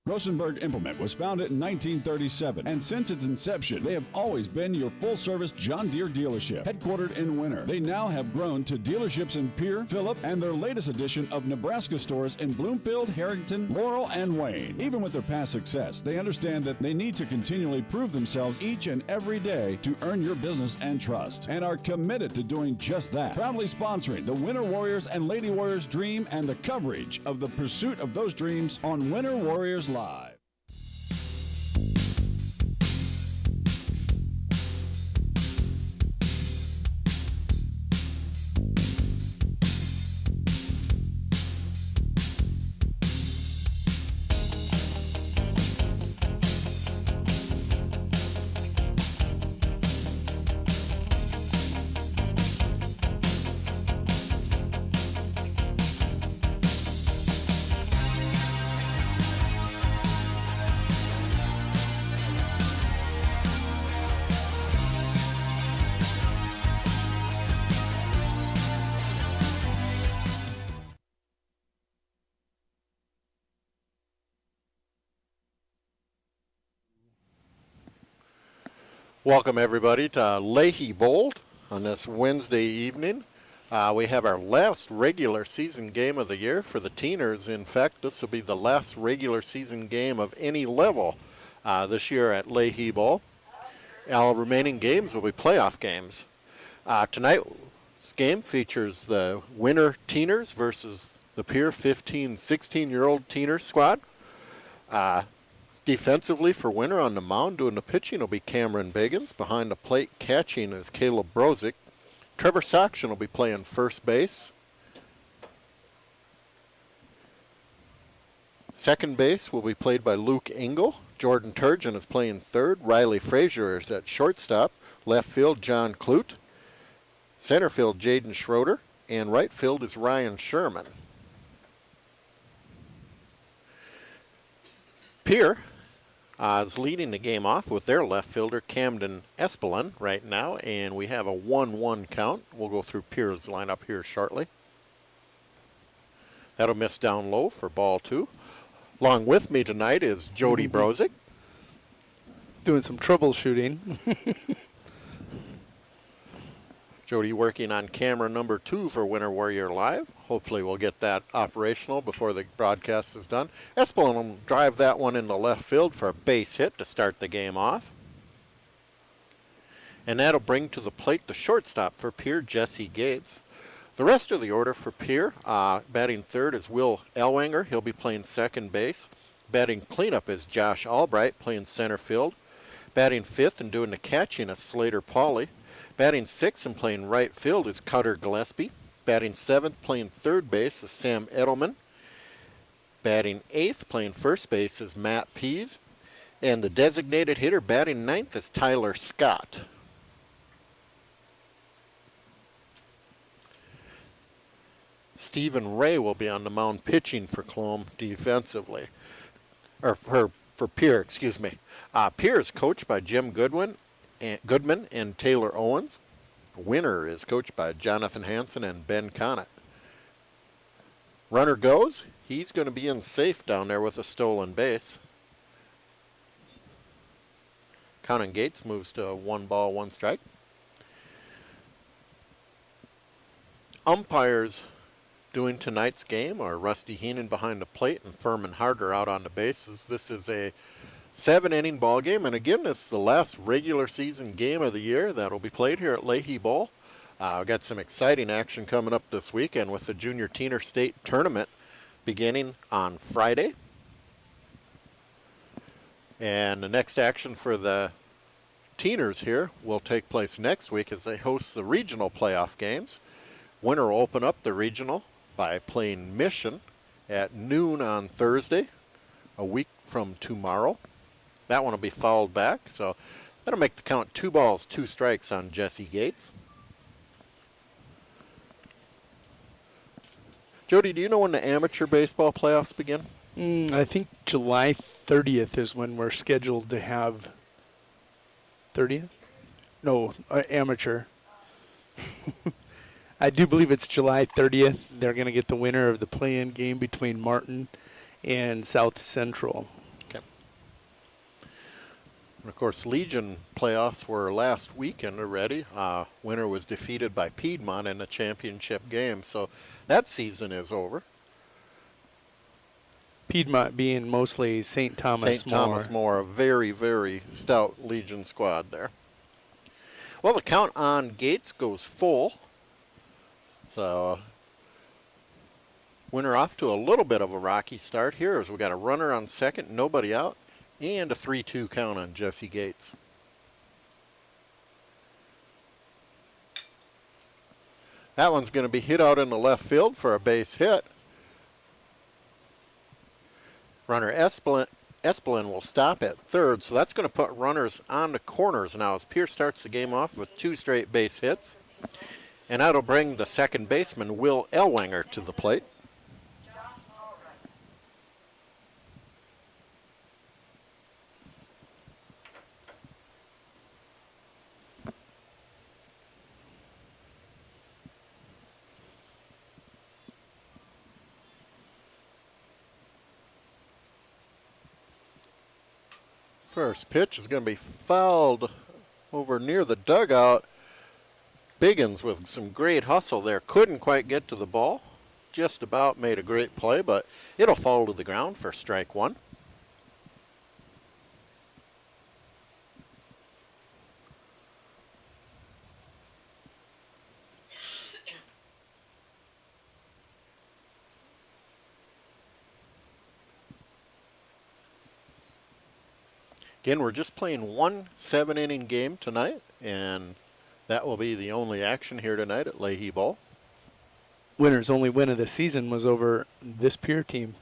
Grossenberg Implement was founded in 1937, and since its inception, they have always been your full-service John Deere dealership, headquartered in Winter. They now have grown to dealerships in Pierre, Phillip, and their latest addition of Nebraska stores in Bloomfield, Harrington, Laurel, and Wayne. Even with their past success, they understand that they need to continually prove themselves each and every day to earn your business and trust, and are committed to doing just that. Proudly sponsoring the Winter Warriors and Lady Warriors dream and the coverage of the pursuit of those dreams on Winter Warriors Live. Welcome everybody to Leahy Bowl on this Wednesday evening. We have our last regular season game of the year for the Teeners. In fact, this will be the last regular season game of any level this year at Leahy Bowl. All remaining games will be playoff games. Tonight's game features the Winter Teeners versus the Pierre 15, 16-year-old Teener squad. Defensively for Winter on the mound, doing the pitching will be Cameron Biggins. Behind the plate catching is Caleb Brozick. Trevor Saction will be playing first base. Second base will be played by Luke Engel. Jordan Turgeon is playing third. Riley Frazier is at shortstop. Left field, John Clute. Center field, Jaden Schroeder. And right field is Ryan Sherman. Pierre is leading the game off with their left fielder, Camden Espelin, right now, and we have a 1-1 count. We'll go through Pierre's lineup here shortly. That'll miss down low for ball two. Along with me tonight is Jody Brozick. Doing some troubleshooting. Jody working on camera number 2 for Winter Warrior Live. Hopefully we'll get that operational before the broadcast is done. Espelin will drive that one into left field for a base hit to start the game off. And that'll bring to the plate the shortstop for Pierre, Jesse Gates. The rest of the order for Pierre, batting third is Will Elwanger. He'll be playing second base. Batting cleanup is Josh Albright, playing center field. Batting fifth and doing the catching is Slater Pauley. Batting sixth and playing right field is Cutter Gillespie. Batting seventh, playing third base is Sam Edelman. Batting eighth, playing first base is Matt Pease. And the designated hitter batting ninth is Tyler Scott. Stephen Ray will be on the mound pitching for Clome defensively. Or for Pierre, excuse me. Pierre is coached by Jim Goodman and Taylor Owens. Winter is coached by Jonathan Hansen and Ben Connett. Runner goes. He's going to be in safe down there with a stolen base. Counting Gates moves to 1 ball, 1 strike. Umpires doing tonight's game are Rusty Heenan behind the plate and Furman Harder out on the bases. This is a 7-inning ball game, and again, this is the last regular season game of the year that will be played here at Leahy Bowl. We've got some exciting action coming up this weekend with the Junior Teener State Tournament beginning on Friday. And the next action for the Teeners here will take place next week as they host the regional playoff games. Winter will open up the regional by playing Mission at noon on Thursday, a week from tomorrow. That one will be fouled back, so that'll make the count 2 balls, 2 strikes on Jesse Gates. Jody, do you know when the amateur baseball playoffs begin? I think July 30th is when we're scheduled to have 30th? No, amateur. I do believe it's July 30th. They're going to get the winner of the play-in game between Martin and South Central. And of course, Legion playoffs were last weekend already. Winner was defeated by Piedmont in the championship game, so that season is over. Piedmont being mostly St. Thomas St. Thomas More, a very, very stout Legion squad there. Well, the count on Gates goes full. So, Winner off to a little bit of a rocky start here as we got a runner on second, nobody out, and a 3-2 count on Jesse Gates. That one's going to be hit out in the left field for a base hit. Runner Espelin will stop at third, so that's going to put runners on the corners now as Pierre starts the game off with 2 straight base hits. And that'll bring the second baseman, Will Ellwanger, to the plate. First pitch is going to be fouled over near the dugout. Biggins with some great hustle there. Couldn't quite get to the ball. Just about made a great play, but it'll fall to the ground for strike one. Again, we're just playing one 7-inning game tonight, and that will be the only action here tonight at Leahy Bowl. Winner's only win of the season was over this Pierre team.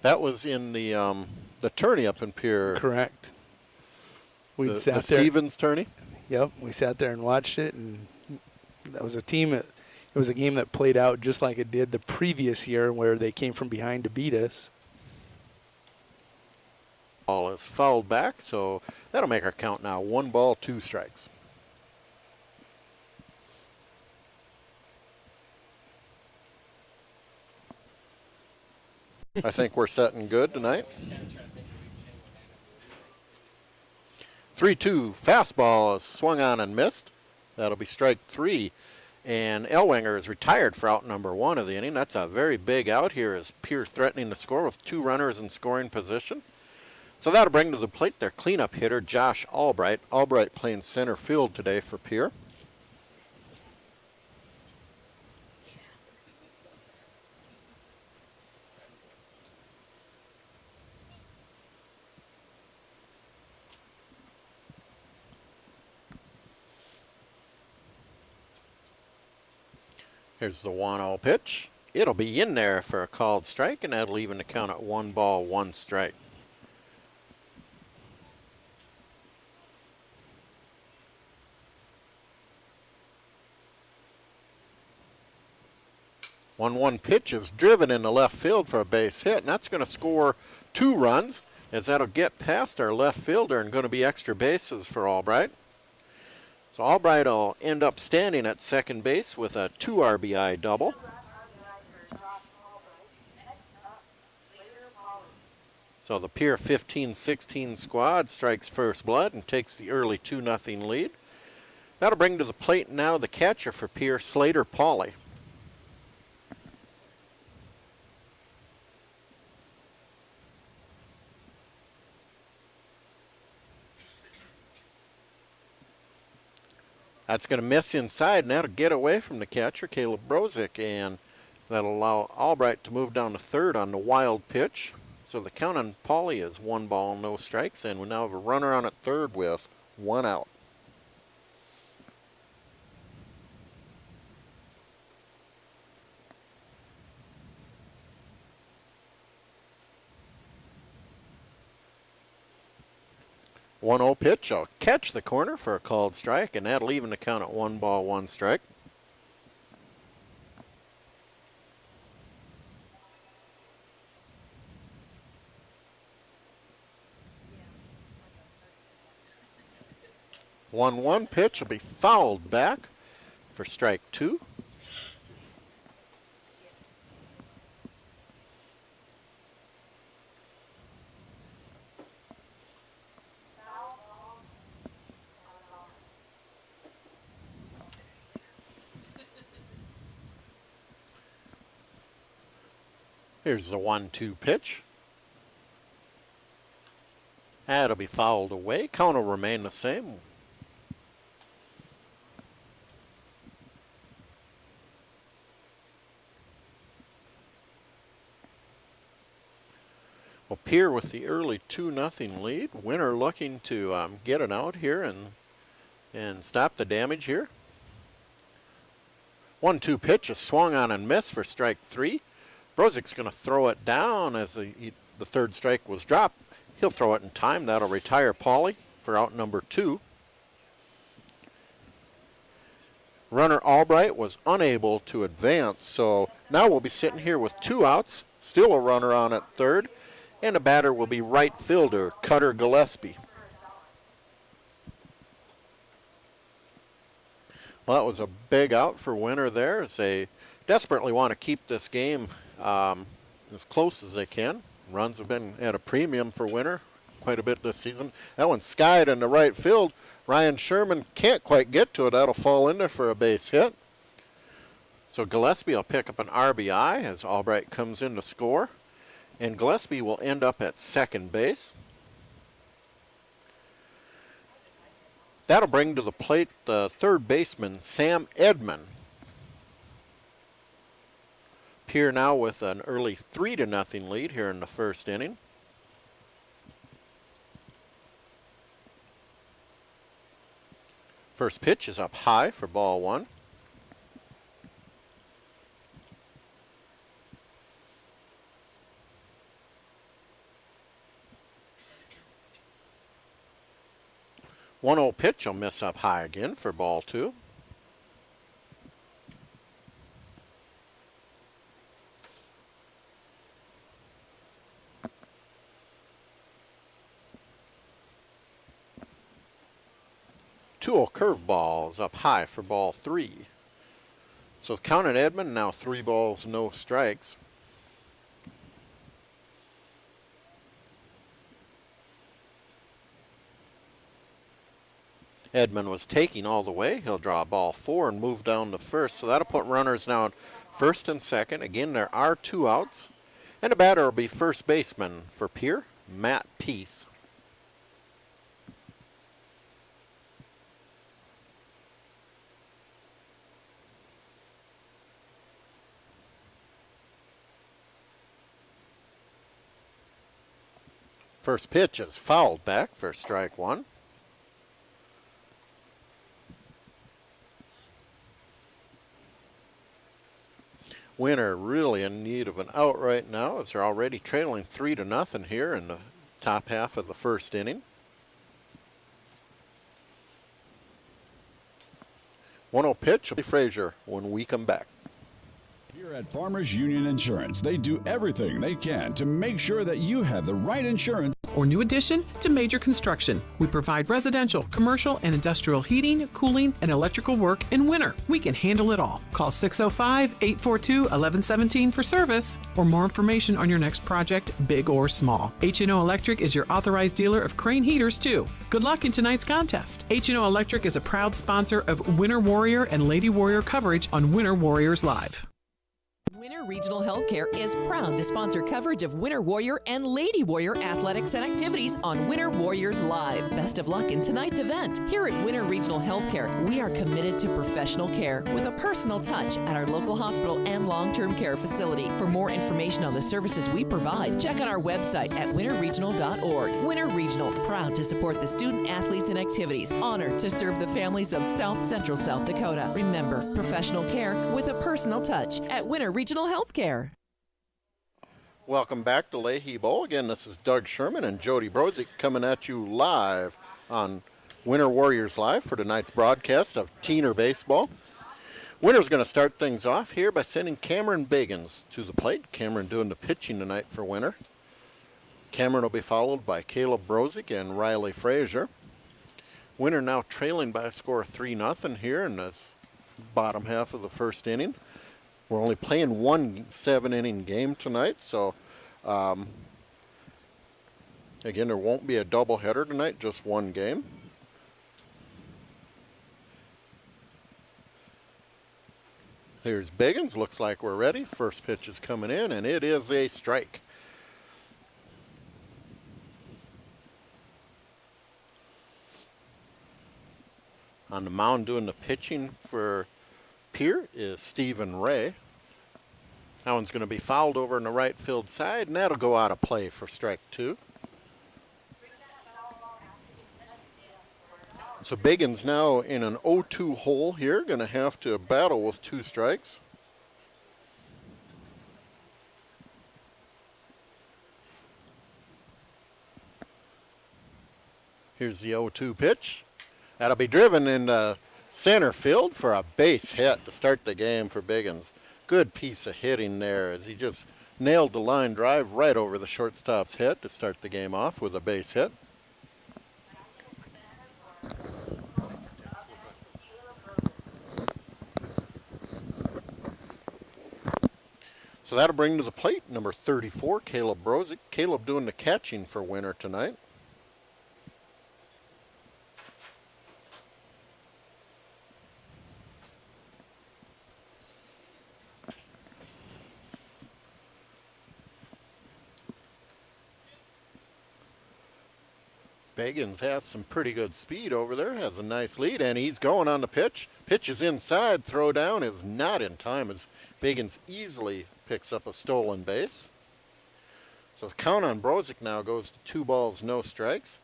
That was in the tourney up in Pierre. Correct. We sat the there. Stevens tourney. Yep, we sat there and watched it, and that was a team. It was a game that played out just like it did the previous year, where they came from behind to beat us. Ball is fouled back, so that'll make our count now 1 ball, 2 strikes. I think we're setting good tonight. 3-2 fastball is swung on and missed. That'll be strike 3. And Ellwanger is retired for out number 1 of the inning. That's a very big out here as Pierre threatening to score with 2 runners in scoring position. So that'll bring to the plate their cleanup hitter, Josh Albright. Albright playing center field today for Pierre. Here's the 1-0 pitch. It'll be in there for a called strike, and that'll even the count at 1 ball, 1 strike. One pitch is driven in the left field for a base hit, and that's going to score 2 runs, as that'll get past our left fielder and going to be extra bases for Albright. So Albright will end up standing at second base with a 2 RBI double. So the Pierre 15-16 squad strikes first blood and takes the early 2-0 lead. That'll bring to the plate now the catcher for Pierre, Slater Pauly. That's going to miss inside, and that'll get away from the catcher, Caleb Brozick, and that'll allow Albright to move down to third on the wild pitch. So the count on Pauly is 1 ball, no strikes, and we now have a runner on at third with 1 out. One 0 pitch, I'll catch the corner for a called strike, and that'll even the count at 1 ball, 1 strike. One pitch will be fouled back for strike 2. Here's the 1-2 pitch. That'll be fouled away. Count will remain the same. Well, Pierre with the early 2-0 lead. Winner looking to get it out here and stop the damage here. 1-2 pitch is swung on and missed for strike 3. Brozik's going to throw it down as the third strike was dropped. He'll throw it in time. That'll retire Paulie for out number 2. Runner Albright was unable to advance, so now we'll be sitting here with 2 outs, still a runner on at third, and the batter will be right fielder Cutter Gillespie. Well, that was a big out for Winter there, as they desperately want to keep this game as close as they can. Runs have been at a premium for Winter quite a bit this season. That one skied in the right field. Ryan Sherman can't quite get to it. That'll fall in there for a base hit. So Gillespie will pick up an RBI as Albright comes in to score. And Gillespie will end up at second base. That'll bring to the plate the third baseman, Sam Edman. Pierre now with an early 3-0 lead here in the first inning. First pitch is up high for ball 1. One 1-0 pitch will miss up high again for ball 2. Curveball is up high for ball 3. So the count at Edmond now 3 balls, no strikes. Edmond was taking all the way. He'll draw ball 4 and move down to first. So that'll put runners now at first and second. Again, there are 2 outs. And the batter will be first baseman for Pierre, Matt Peace. First pitch is fouled back for strike 1. Winter really in need of an out right now, as they're already trailing 3-0 here in the top half of the first inning. 1-0 pitch will be Frazier when we come back. Here at Farmers Union Insurance, they do everything they can to make sure that you have the right insurance. Or new addition to major construction. We provide residential, commercial, and industrial heating, cooling, and electrical work in winter. We can handle it all. Call 605-842-1117 for service or more information on your next project, big or small. H&O Electric is your authorized dealer of Crane heaters, too. Good luck in tonight's contest. H&O Electric is a proud sponsor of Winter Warrior and Lady Warrior coverage on Winter Warriors Live. Winter Regional Healthcare is proud to sponsor coverage of Winter Warrior and Lady Warrior athletics and activities on Winter Warriors Live. Best of luck in tonight's event. Here at Winter Regional Healthcare, we are committed to professional care with a personal touch at our local hospital and long-term care facility. For more information on the services we provide, check out our website at winterregional.org. Winter Regional, proud to support the student athletes and activities. Honored to serve the families of South Central South Dakota. Remember, professional care with a personal touch at Winter Regional Healthcare. Welcome back to Leahy Bowl. Again, this is Doug Sherman and Jody Brozik coming at you live on Winter Warriors Live for tonight's broadcast of Teener Baseball. Winter's going to start things off here by sending Cameron Bagans to the plate. Cameron doing the pitching tonight for Winter. Cameron will be followed by Caleb Brozik and Riley Frazier. Winter now trailing by a score of 3-0 here in this bottom half of the first inning. We're only playing one 7-inning game tonight, so again, there won't be a doubleheader tonight, just one game. Here's Biggins. Looks like we're ready. First pitch is coming in, and it is a strike. On the mound doing the pitching for Pierre is Stephen Ray. That one's going to be fouled over in the right field side, and that'll go out of play for strike 2. So Biggins now in an 0-2 hole here, going to have to battle with 2 strikes. Here's the 0-2 pitch. That'll be driven into center field for a base hit to start the game for Biggins. Good piece of hitting there as he just nailed the line drive right over the shortstop's head to start the game off with a base hit. So that'll bring to the plate number 34, Caleb Brozick. Caleb doing the catching for Winter tonight. Biggins has some pretty good speed over there, has a nice lead, and he's going on the pitch. Pitch is inside, throw down is not in time as Biggins easily picks up a stolen base. So the count on Brozick now goes to 2 balls, no strikes.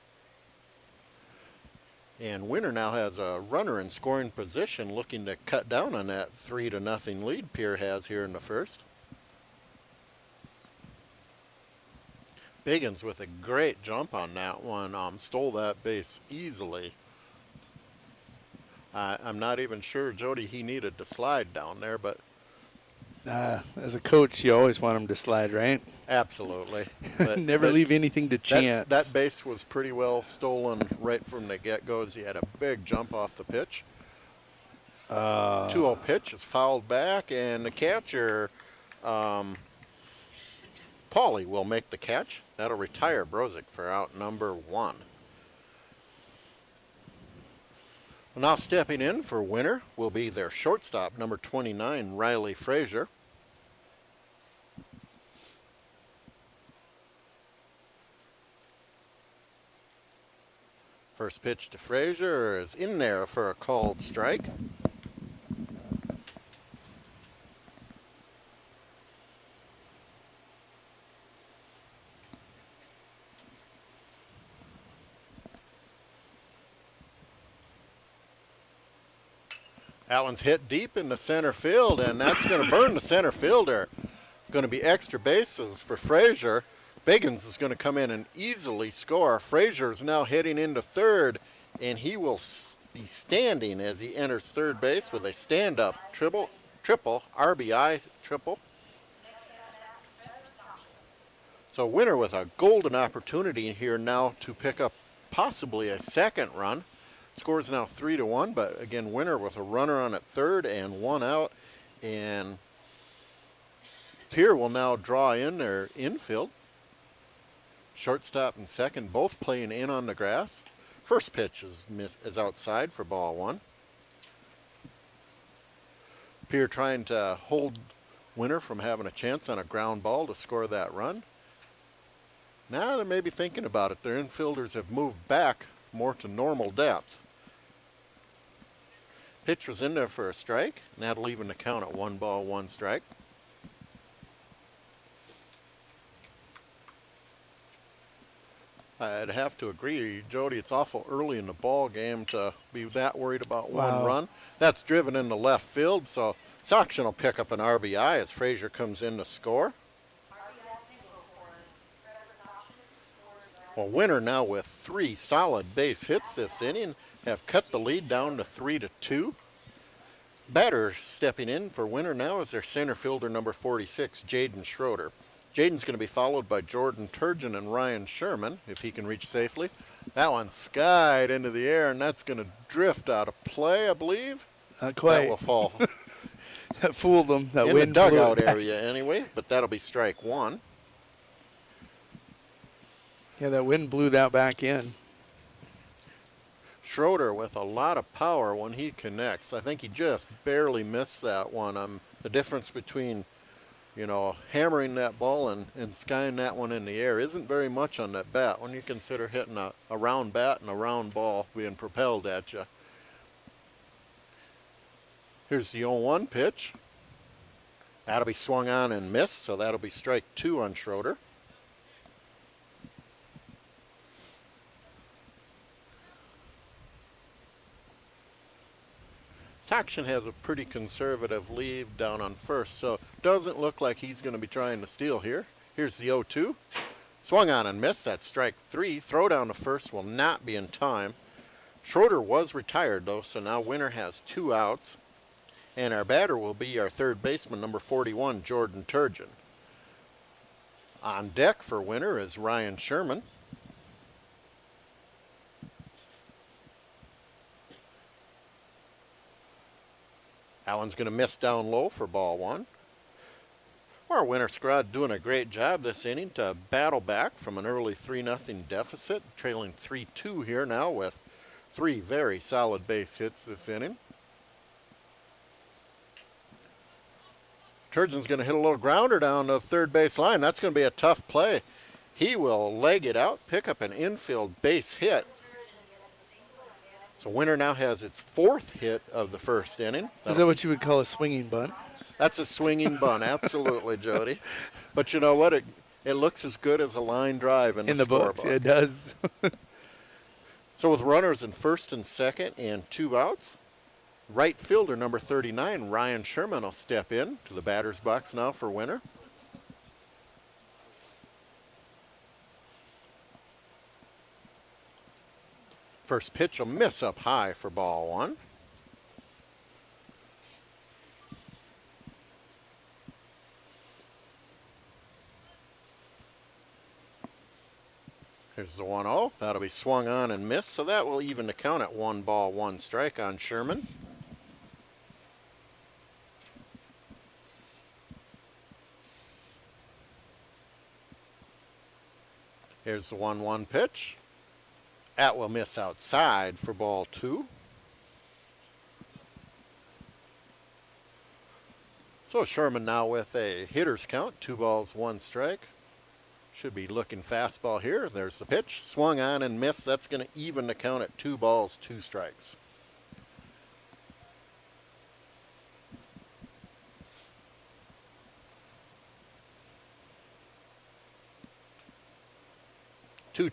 And Winter now has a runner in scoring position looking to cut down on that 3-0 lead Pierre has here in the first. Biggins with a great jump on that one, stole that base easily. I'm not even sure, Jody, he needed to slide down there, but... as a coach, you always want him to slide, right? Absolutely. Never leave anything to chance. That base was pretty well stolen right from the get-go as he had a big jump off the pitch. 2-0 pitch is fouled back, and the catcher, Paulie, will make the catch. That'll retire Brozick for out number 1. Well, now stepping in for Winter will be their shortstop, number 29, Riley Frazier. First pitch to Frazier is in there for a called strike. That one's hit deep in the center field, and that's going to burn the center fielder. Going to be extra bases for Frazier. Biggins is going to come in and easily score. Frazier is now heading into third, and he will be standing as he enters third base with a stand-up triple RBI triple. So Winter with a golden opportunity here now to pick up possibly a second run. Score is now 3-1, but again, Winter with a runner on at third and 1 out. And Pierre will now draw in their infield. Shortstop and second both playing in on the grass. First pitch is outside for ball 1. Pierre trying to hold Winter from having a chance on a ground ball to score that run. Now they may be thinking about it. Their infielders have moved back more to normal depth. Pitch was in there for a strike, and that'll even the count at 1 ball, 1 strike. I'd have to agree, Jody, it's awful early in the ball game to be that worried about one run. That's driven into left field, so Soction will pick up an RBI as Frazier comes in to score. Well, Winter now with 3 solid base hits this inning have cut the lead down to 3-2. Batter stepping in for Winter now is their center fielder number 46, Jaden Schroeder. Jaden's going to be followed by Jordan Turgeon and Ryan Sherman, if he can reach safely. That one skied into the air, and that's going to drift out of play, I believe. Not quite. That will fall. That fooled them. That in wind the dugout area anyway, but that'll be strike 1. Yeah, that wind blew that back in. Schroeder with a lot of power when he connects. I think he just barely missed that one. The difference between, you know, hammering that ball and skying that one in the air isn't very much on that bat when you consider hitting a round bat and a round ball being propelled at you. Here's the 0-1 pitch. That'll be swung on and missed, so that'll be strike 2 on Schroeder. Saxon has a pretty conservative lead down on first, so doesn't look like he's going to be trying to steal here. Here's the 0-2. Swung on and missed. That's strike 3. Throw down to first will not be in time. Schroeder was retired, though, so now Winner has 2 outs. And our batter will be our third baseman, number 41, Jordan Turgeon. On deck for Winner is Ryan Sherman. That one's going to miss down low for ball 1. Our Winner squad doing a great job this inning to battle back from an early 3-0 deficit, trailing 3-2 here now with 3 very solid base hits this inning. Turgeon's going to hit a little grounder down the third base line. That's going to be a tough play. He will leg it out, pick up an infield base hit. So Winner now has its 4th hit of the first inning. Is that what you would call a swinging bunt? That's a swinging bunt, absolutely, Jody. But you know what? It looks as good as a line drive in the books. scorebook. It does. So with runners in first and second and 2 outs, right fielder number 39, Ryan Sherman, will step in to the batter's box now for Winner. First pitch will miss up high for ball 1. Here's the 1-0. That'll be swung on and missed, so that will even the count at 1 ball, 1 strike on Sherman. Here's the 1-1 pitch. That will miss outside for ball 2. So Sherman now with a hitter's count, 2 balls, 1 strike. Should be looking fastball here. There's the pitch. Swung on and missed. That's going to even the count at 2 balls, 2 strikes.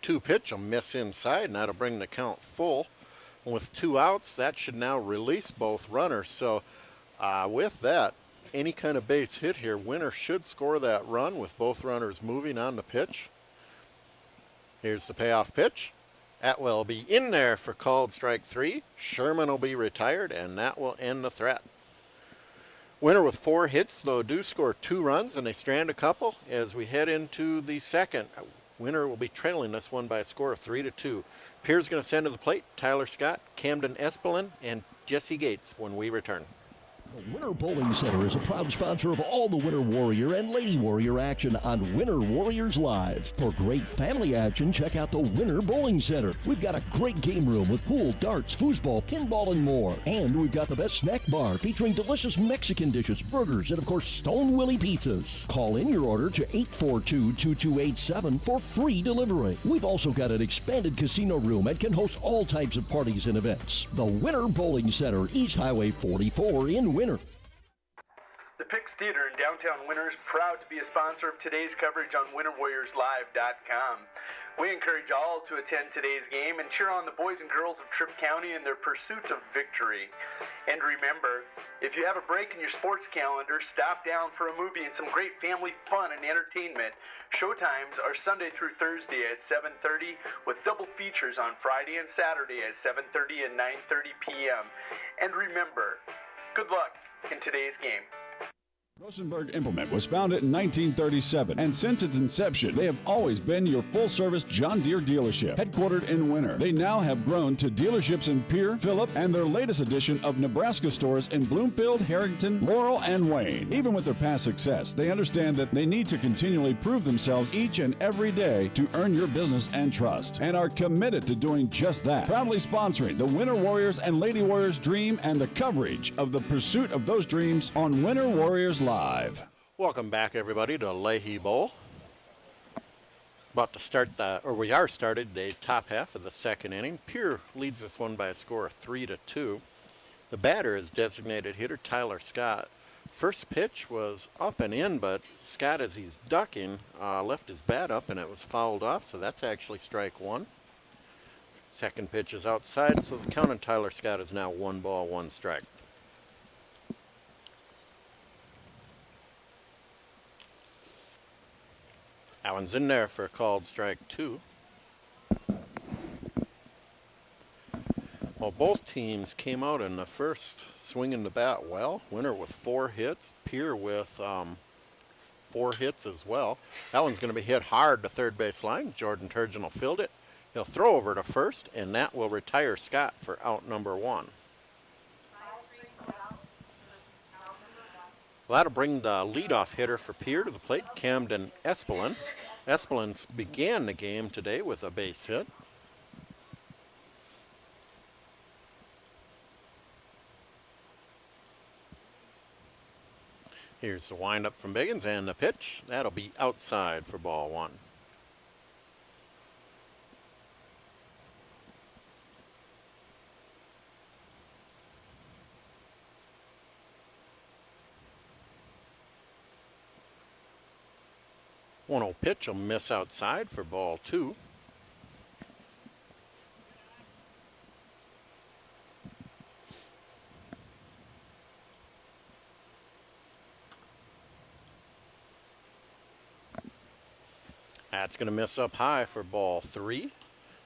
Two pitch will miss inside, and that'll bring the count full. And with 2 outs, that should now release both runners. So with that, any kind of base hit here, Winner should score that run with both runners moving on the pitch. Here's the payoff pitch. That will be in there for called strike 3. Sherman will be retired, and that will end the threat. Winner with 4 hits, though, do score 2 runs, and they strand a couple as we head into the second. Winner will be trailing this one by a score of 3-2. Pierre's going to send to the plate Tyler Scott, Camden Espelin, and Jesse Gates when we return. The Winter Bowling Center is a proud sponsor of all the Winter Warrior and Lady Warrior action on Winter Warriors Live. For great family action, check out the Winter Bowling Center. We've got a great game room with pool, darts, foosball, pinball, and more. And we've got the best snack bar featuring delicious Mexican dishes, burgers, and of course, Stone Willie pizzas. Call in your order to 842-2287 for free delivery. We've also got an expanded casino room and can host all types of parties and events. The Winter Bowling Center, East Highway 44 in Winter. The Pix Theater in downtown Winter is proud to be a sponsor of today's coverage on WinterWarriorsLive.com. We encourage all to attend today's game and cheer on the boys and girls of Tripp County in their pursuit of victory. And remember, if you have a break in your sports calendar, stop down for a movie and some great family fun and entertainment. Showtimes are Sunday through Thursday at 7:30 with double features on Friday and Saturday at 7:30 and 9:30 p.m. And remember, good luck in today's game. Rosenberg Implement was founded in 1937, and since its inception, they have always been your full-service John Deere dealership, headquartered in Winter. They now have grown to dealerships in Pierre, Phillip, and their latest addition of Nebraska stores in Bloomfield, Harrington, Laurel, and Wayne. Even with their past success, they understand that they need to continually prove themselves each and every day to earn your business and trust, and are committed to doing just that. Proudly sponsoring the Winter Warriors and Lady Warriors dream and the coverage of the pursuit of those dreams on Winter Warriors Live. Welcome back, everybody, to Leahy Bowl. About to start we are started the top half of the second inning. Pierre leads this one by a score of 3-2. The batter is designated hitter Tyler Scott. First pitch was up and in, but Scott, as he's ducking, left his bat up and it was fouled off, so that's actually strike one. Second pitch is outside, so the count on Tyler Scott is now 1 ball, 1 strike. That one's in there for a called strike 2. Well, both teams came out in the first swinging the bat well. Winter with 4 hits, Pierre with 4 hits as well. That one's going to be hit hard to third base line. Jordan Turgeon will field it. He'll throw over to first, and that will retire Scott for out number 1. Well, that'll bring the leadoff hitter for Pierre to the plate, Camden Espelin. Espelin began the game today with a base hit. Here's the windup from Biggins and the pitch. That'll be outside for ball 1. One-0 pitch will miss outside for ball 2. That's going to miss up high for ball 3.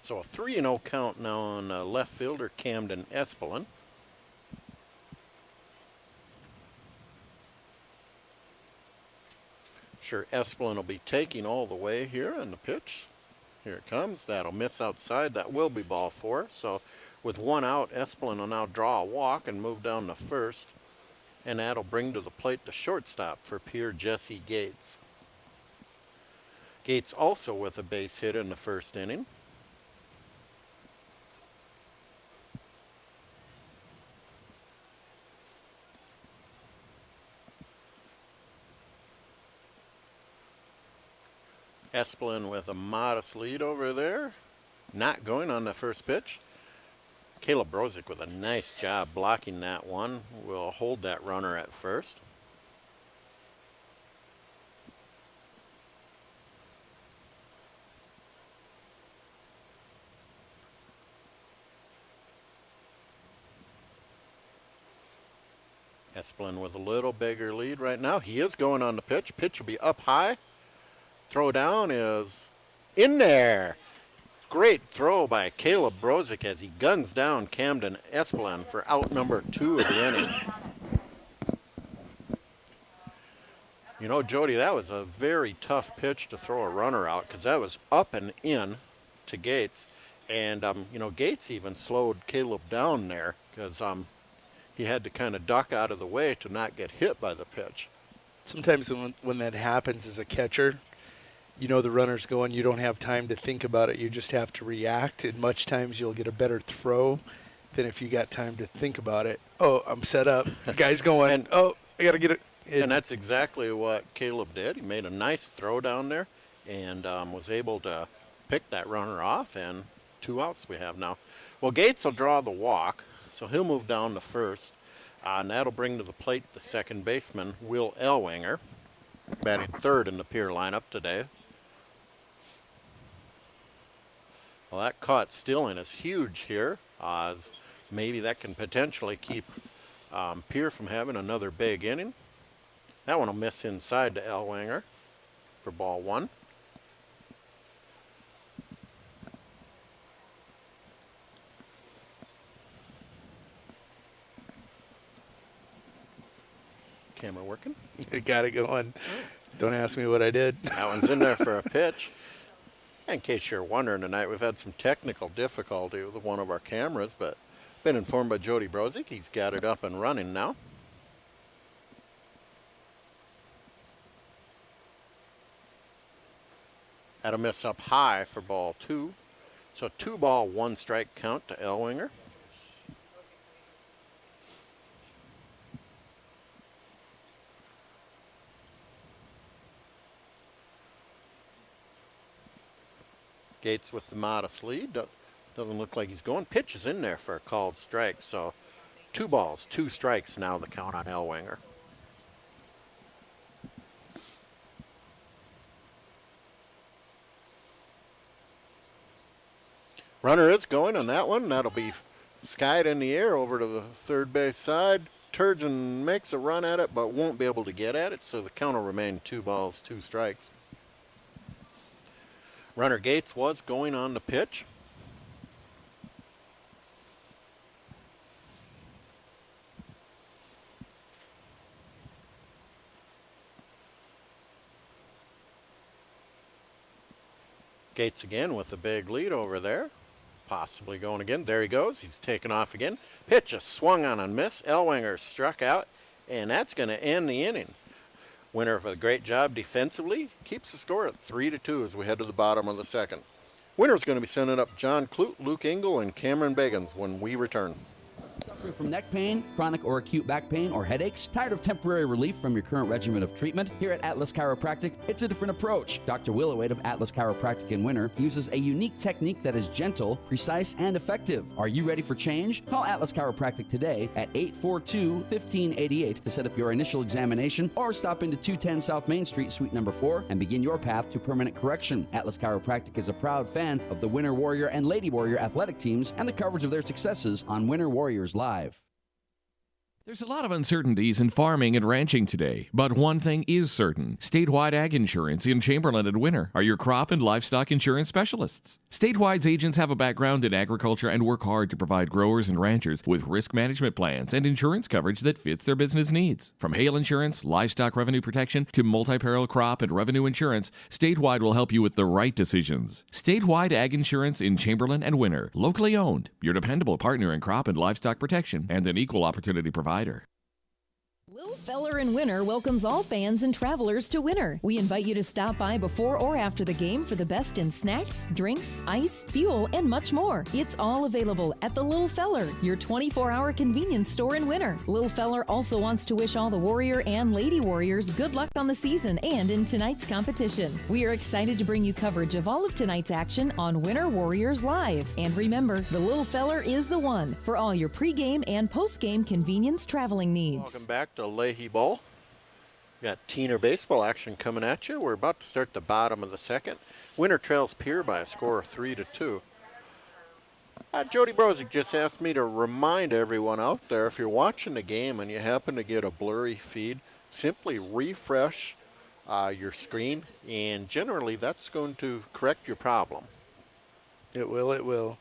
So a 3-0 count now on left fielder Camden Espelin. Sure, Espelin will be taking all the way here on the pitch. Here it comes. That'll miss outside. That will be ball 4. So with 1 out, Espelin will now draw a walk and move down to first. And that'll bring to the plate the shortstop for Pierre, Jesse Gates. Gates also with a base hit in the first inning. Espelin with a modest lead over there. Not going on the first pitch. Caleb Brozick with a nice job blocking that one. Will hold that runner at first. Espelin with a little bigger lead right now. He is going on the pitch. Pitch will be up high. Throw down is in there. Great throw by Caleb Brozick as he guns down Camden Espelin for out number 2 of the inning. You know, Jody, that was a very tough pitch to throw a runner out because that was up and in to Gates. And, you know, Gates even slowed Caleb down there because he had to kind of duck out of the way to not get hit by the pitch. Sometimes when that happens as a catcher, you know the runner's going, you don't have time to think about it, you just have to react, and much times you'll get a better throw than if you got time to think about it. Oh, I'm set up, the guy's going, and, oh, I got to get it. And that's exactly what Caleb did. He made a nice throw down there and was able to pick that runner off, and 2 outs we have now. Well, Gates will draw the walk, so he'll move down to first, and that'll bring to the plate the second baseman, Will Ellwanger, batting third in the Pierre lineup today. Well, that caught stealing is huge here. Maybe that can potentially keep Pierre from having another big inning. That one will miss inside to Ellwanger for ball 1. Camera working? You got it going. Don't ask me what I did. That one's in there for a pitch. In case you're wondering tonight, we've had some technical difficulty with one of our cameras, but been informed by Jody Brozik. He's got it up and running now. Had a miss up high for ball 2. So 2 ball, 1 strike count to Ellwanger. Gates with the modest lead. Doesn't look like he's going. Pitch is in there for a called strike. So 2 balls, 2 strikes now the count on Ellwanger. Runner is going on that one. That'll be skied in the air over to the third base side. Turgeon makes a run at it, but won't be able to get at it, so the count will remain 2 balls, 2 strikes. Runner Gates was going on the pitch. Gates again with a big lead over there. Possibly going again. There he goes. He's taken off again. Pitch is swung on and missed. Ellwanger struck out, and that's going to end the inning. Winner for a great job defensively. Keeps the score at 3-2 as we head to the bottom of the second. Winner's going to be sending up John Clute, Luke Engel, and Cameron Bagans when we return. Suffering from neck pain, chronic or acute back pain, or headaches? Tired of temporary relief from your current regimen of treatment? Here at Atlas Chiropractic, it's a different approach. Dr. Willowade of Atlas Chiropractic in Winter uses a unique technique that is gentle, precise, and effective. Are you ready for change? Call Atlas Chiropractic today at 842-1588 to set up your initial examination, or stop into 210 South Main Street, Suite number 4, and begin your path to permanent correction. Atlas Chiropractic is a proud fan of the Winter Warrior and Lady Warrior athletic teams and the coverage of their successes on Winter Warriors Live. There's a lot of uncertainties in farming and ranching today, but one thing is certain. Statewide Ag Insurance in Chamberlain and Winter are your crop and livestock insurance specialists. Statewide's agents have a background in agriculture and work hard to provide growers and ranchers with risk management plans and insurance coverage that fits their business needs. From hail insurance, livestock revenue protection, to multi-peril crop and revenue insurance, Statewide will help you with the right decisions. Statewide Ag Insurance in Chamberlain and Winter, locally owned, your dependable partner in crop and livestock protection, and an equal opportunity provider. Lil Feller in Winter welcomes all fans and travelers to Winter. We invite you to stop by before or after the game for the best in snacks, drinks, ice, fuel, and much more. It's all available at the Lil Feller, your 24-hour convenience store in Winter. Lil Feller also wants to wish all the Warrior and Lady Warriors good luck on the season and in tonight's competition. We are excited to bring you coverage of all of tonight's action on Winter Warriors Live. And remember, the Lil Feller is the one for all your pregame and postgame convenience traveling needs. Welcome back to Leahy Bowl. We got Teener baseball action coming at you. We're about to start the bottom of the second. Winter trails Pierre by a score of 3-2. Jody Brozik just asked me to remind everyone out there, if you're watching the game and you happen to get a blurry feed, simply refresh your screen, and generally that's going to correct your problem. It will, it will.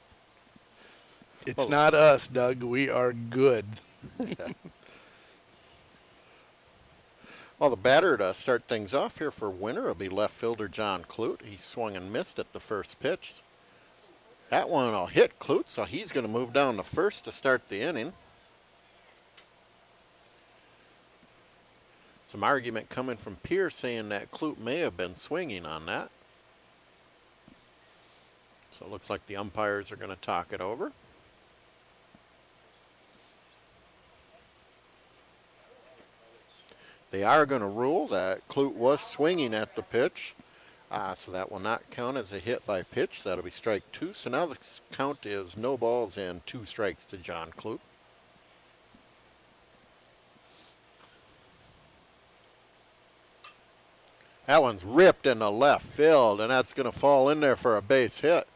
It's not us, Doug. We are good. Well, the batter to start things off here for Winter will be left fielder John Clute. He swung and missed at the first pitch. That one will hit Clute, so he's going to move down to first to start the inning. Some argument coming from Pierre saying that Clute may have been swinging on that. So it looks like the umpires are going to talk it over. They are going to rule that Clute was swinging at the pitch, so that will not count as a hit by pitch. That'll be strike 2. So now the count is no balls and 2 strikes to John Clute. That one's ripped in the left field, and that's going to fall in there for a base hit.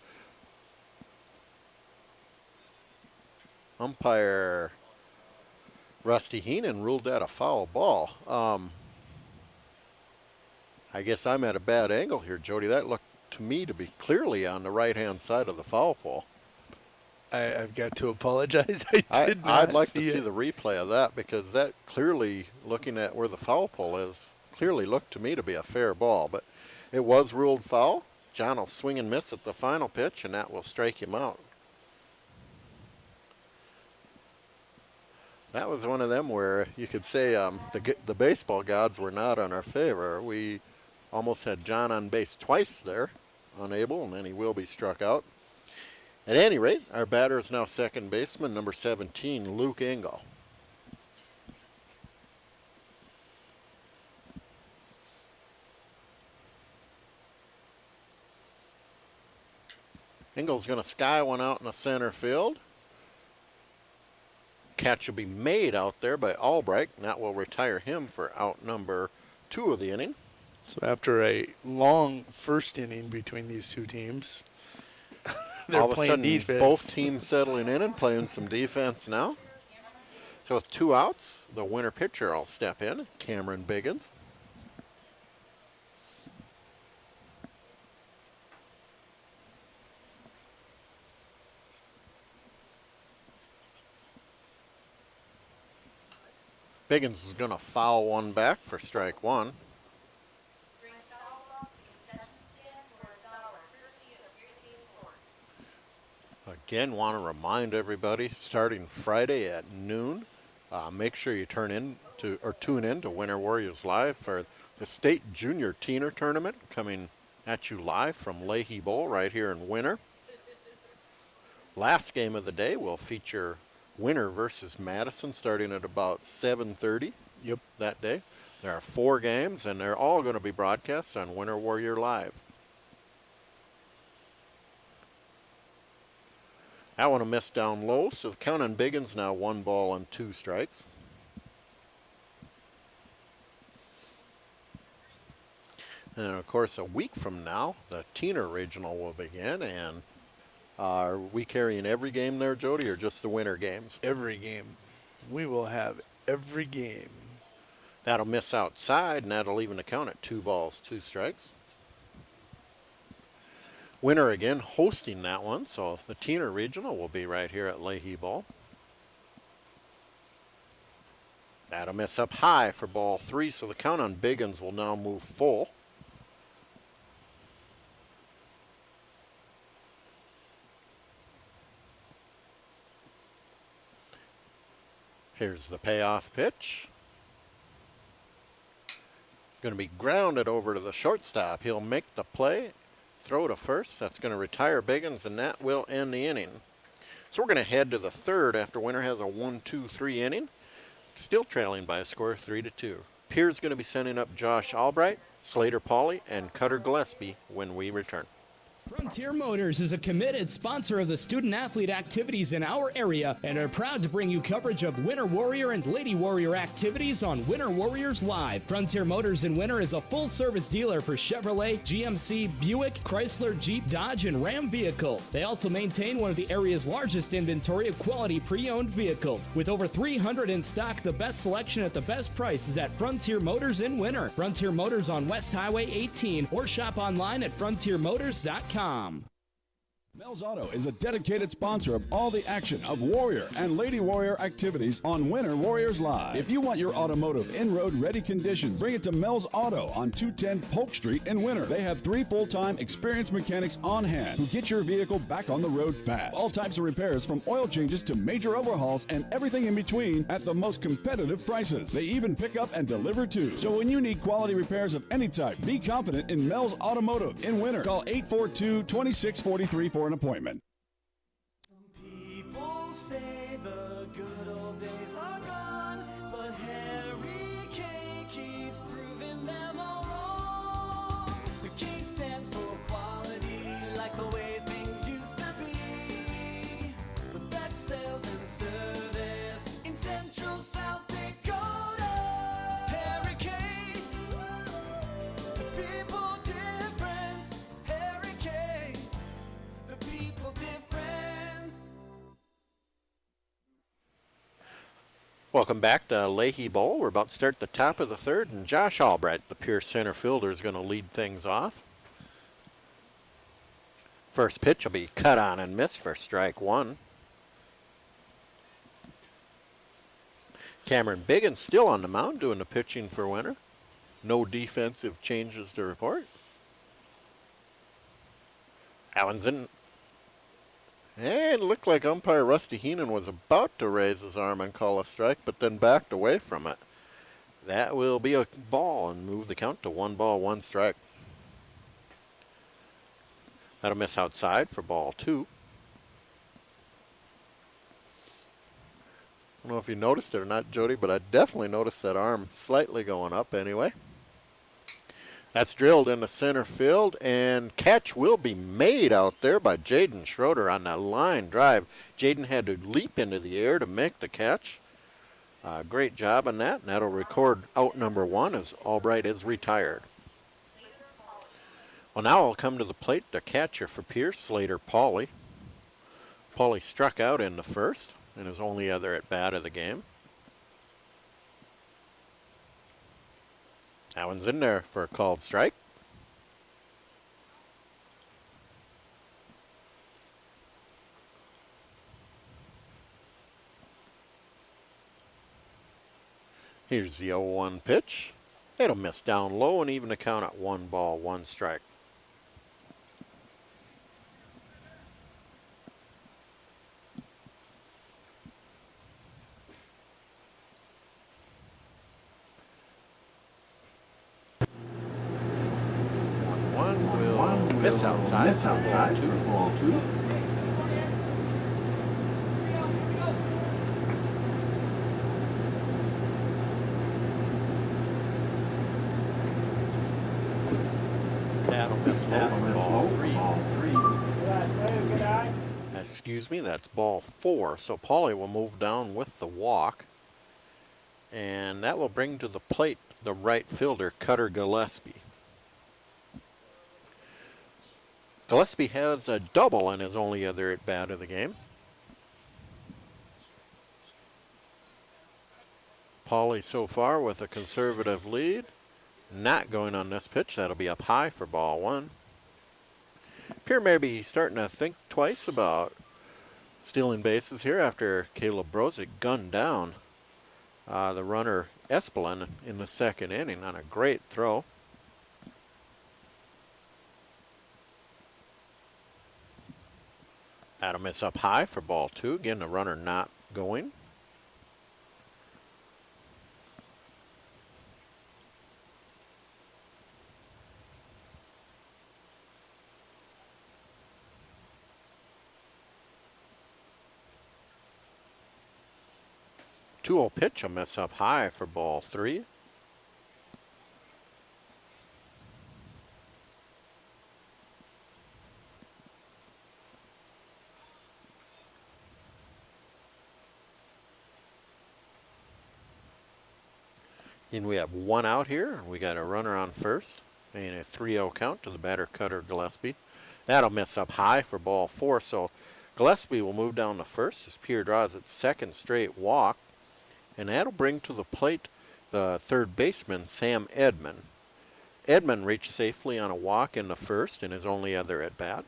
Umpire Rusty Heenan ruled that a foul ball. I guess I'm at a bad angle here, Jody. That looked to me to be clearly on the right-hand side of the foul pole. I've got to apologize. I'd like to see the replay of that, because that clearly, looking at where the foul pole is, clearly looked to me to be a fair ball. But it was ruled foul. John will swing and miss at the final pitch, and that will strike him out. That was one of them where you could say the baseball gods were not in our favor. We almost had John on base twice there, unable, and then he will be struck out. At any rate, our batter is now second baseman, number 17, Luke Engel. Engel's going to sky one out in the center field. Catch will be made out there by Albright, and that will retire him for out number 2 of the inning. So after a long first inning between these two teams, they're all of a playing sudden, defense. both teams settling in and playing some defense now. So with 2 outs, the winner pitcher will step in, Cameron Biggins. Biggins is going to foul one back for strike 1. Again, want to remind everybody, starting Friday at noon, make sure you tune in to Winter Warriors Live for the State Junior Teener Tournament, coming at you live from Leahy Bowl right here in Winter. Last game of the day will feature Winter versus Madison, starting at about 7:30 that day. There are 4 games, and they're all going to be broadcast on Winter Warrior Live. That one a miss down low, so the count on Biggins now 1 ball and 2 strikes. And of course, a week from now, the Teener Regional will begin. And are we carrying every game there, Jody, or just the winter games? Every game. We will have every game. That'll miss outside, and that'll even the count at 2 balls, 2 strikes. Winter again hosting that one, so the Teener Regional will be right here at Leahy Bowl. That'll miss up high for ball 3, so the count on Biggins will now move full. Here's the payoff pitch. Going to be grounded over to the shortstop. He'll make the play. Throw to first. That's going to retire Biggins, and that will end the inning. So we're going to head to the 3rd after Winter has a 1-2-3 inning. Still trailing by a score of 3-2. Pierre's going to be sending up Josh Albright, Slater Pauly, and Cutter Gillespie when we return. Frontier Motors is a committed sponsor of the student-athlete activities in our area and are proud to bring you coverage of Winter Warrior and Lady Warrior activities on Winter Warriors Live. Frontier Motors in Winter is a full-service dealer for Chevrolet, GMC, Buick, Chrysler, Jeep, Dodge, and Ram vehicles. They also maintain one of the area's largest inventory of quality pre-owned vehicles. With over 300 in stock, the best selection at the best price is at Frontier Motors in Winter. Frontier Motors on West Highway 18, or shop online at frontiermotors.com. Mel's Auto is a dedicated sponsor of all the action of Warrior and Lady Warrior activities on Winter Warriors Live. If you want your automotive in-road ready conditions, bring it to Mel's Auto on 210 Polk Street in Winter. They have 3 full-time experienced mechanics on hand who get your vehicle back on the road fast. All types of repairs from oil changes to major overhauls and everything in between at the most competitive prices. They even pick up and deliver too. So when you need quality repairs of any type, be confident in Mel's Automotive in Winter. Call 842-2643 for an appointment. People say the good old days are gone, but Harry K keeps proving them all wrong. The K stands for quality, like the way things used to be. The best sales and service in Central South Dakota. Harry K, the people difference. Harry K, the people difference. Welcome back to Leahy Bowl. We're about to start the top of the 3rd, and Josh Albright, the Pierre center fielder, is going to lead things off. First pitch will be cut on and miss for strike 1. Cameron Biggins still on the mound doing the pitching for Winter. No defensive changes to report. Allen's in. And it looked like umpire Rusty Heenan was about to raise his arm and call a strike, but then backed away from it. That will be a ball and move the count to 1 ball, 1 strike. That'll miss outside for ball 2. I don't know if you noticed it or not, Jody, but I definitely noticed that arm slightly going up anyway. That's drilled into center field, and catch will be made out there by Jaden Schroeder on that line drive. Jaden had to leap into the air to make the catch. Great job on that, and that'll record out number 1 as Albright is retired. Well, now I'll come to the plate. The catcher for Pierce, Slater Pauly. Pauly struck out in the first in his only other at bat of the game. That one's in there for a called strike. Here's the 0-1 pitch. It'll miss down low and even the count at 1 ball, 1 strike. Miss outside for ball 2. That'll miss ball 3. Excuse me, that's ball 4. So Pauly will move down with the walk. And that will bring to the plate the right fielder, Cutter Gillespie. Gillespie has a double in his only other at bat of the game. Pauly so far with a conservative lead. Not going on this pitch. That'll be up high for ball 1. Pierre may be starting to think twice about stealing bases here after Caleb Brozick gunned down the runner Espelin in the second inning on a great throw. That'll miss up high for ball 2. Again, the runner not going. Two-0 pitch, a miss up high for ball 3. And we have 1 out here. We got a runner on first and a 3-0 count to the batter, Cutter Gillespie. That'll miss up high for ball 4. So Gillespie will move down to first as Pierre draws its second straight walk. And that'll bring to the plate the third baseman, Sam Edmond. Edmond reached safely on a walk in the first in his only other at bat.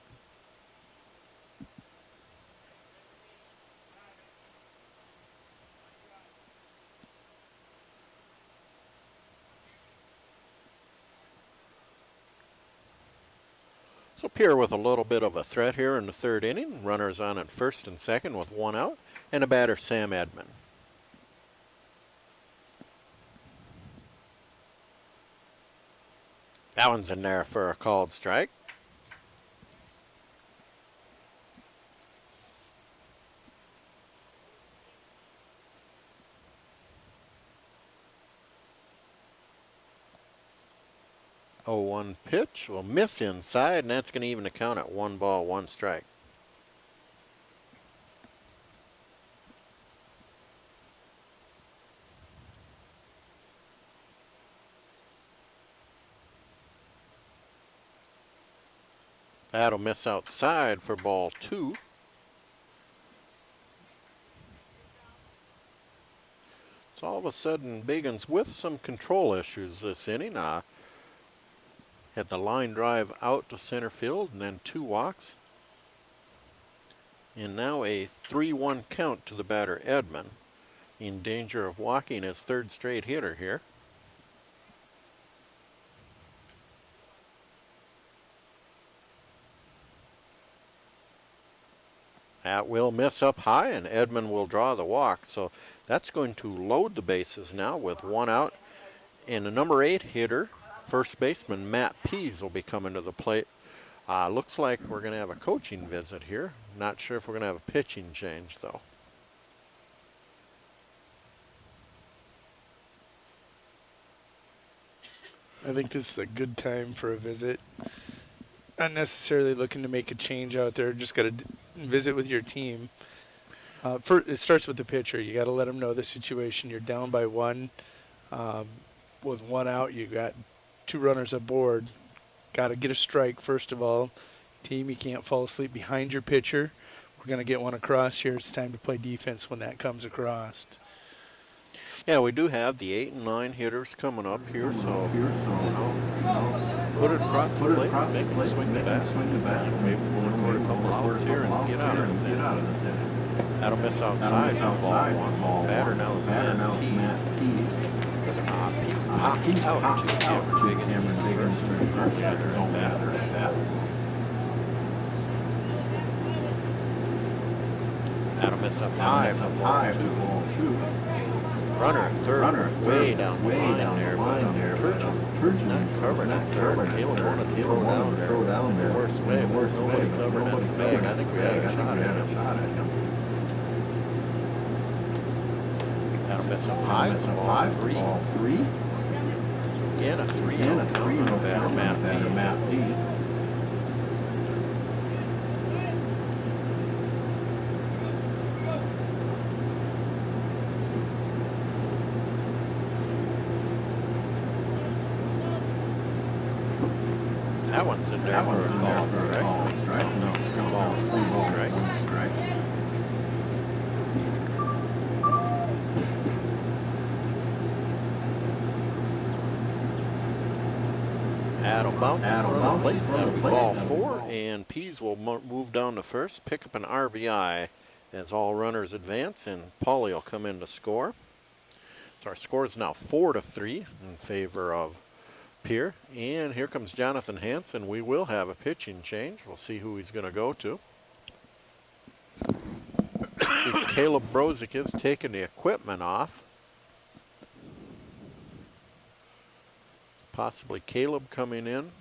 So Pierre with a little bit of a threat here in the third inning. Runners on at first and second with 1 out, and a batter, Sam Edmond. That one's in there for a called strike. Oh, 1 pitch will miss inside, and that's going to even the count at 1 ball, 1 strike. That'll miss outside for ball 2. So all of a sudden, Biggins with some control issues this inning. Had the line drive out to center field and then 2 walks. And now a 3-1 count to the batter, Edmond. in danger of walking his third straight hitter here. That will miss up high, and Edmund will draw the walk. So that's going to load the bases now with one out. And the number 8 hitter, first baseman Matt Pease, will be coming to the plate. Looks like we're going to have a coaching visit here. Not sure if we're going to have a pitching change, though. I think this is a good time for a visit. Not necessarily looking to make a change out there. Just got to visit with your team. It starts with the pitcher. You got to let them know the situation. You're down by 1. With 1 out, you got 2 runners aboard. Got to get a strike, first of all. Team, you can't fall asleep behind your pitcher. We're going to get one across here. It's time to play defense when that comes across. Yeah, we do have the 8 and 9 hitters coming up here, so put it across the plate, make them swing the bat. Maybe we'll record a couple outs here and get out of this inning. That'll miss outside. Ball 1. Batter now is Matt Pease. Pease popped out to Cameron Biggins for the first batter. That'll miss up high for ball 2. Runner third, way down there, Turgeon's not covering that third. Caleb wanted to throw down there. Worst way, nobody covering that bag. I think we had a shot at him. That'll miss up high for ball 3. Again, a 3-0 batter, Matt Pease. That one's in there for a call strike. No, ball 3 strike. That'll bounce in front of the plate. That'll be ball 4, and Pease will move down to first, pick up an RBI as all runners advance, and Paulie will come in to score. So our score is now 4-3 in favor of Pierre, and here comes Jonathan Hansen. We will have a pitching change. We'll see who he's going to go to. See, Caleb Brozick is taking the equipment off. Possibly Caleb coming in.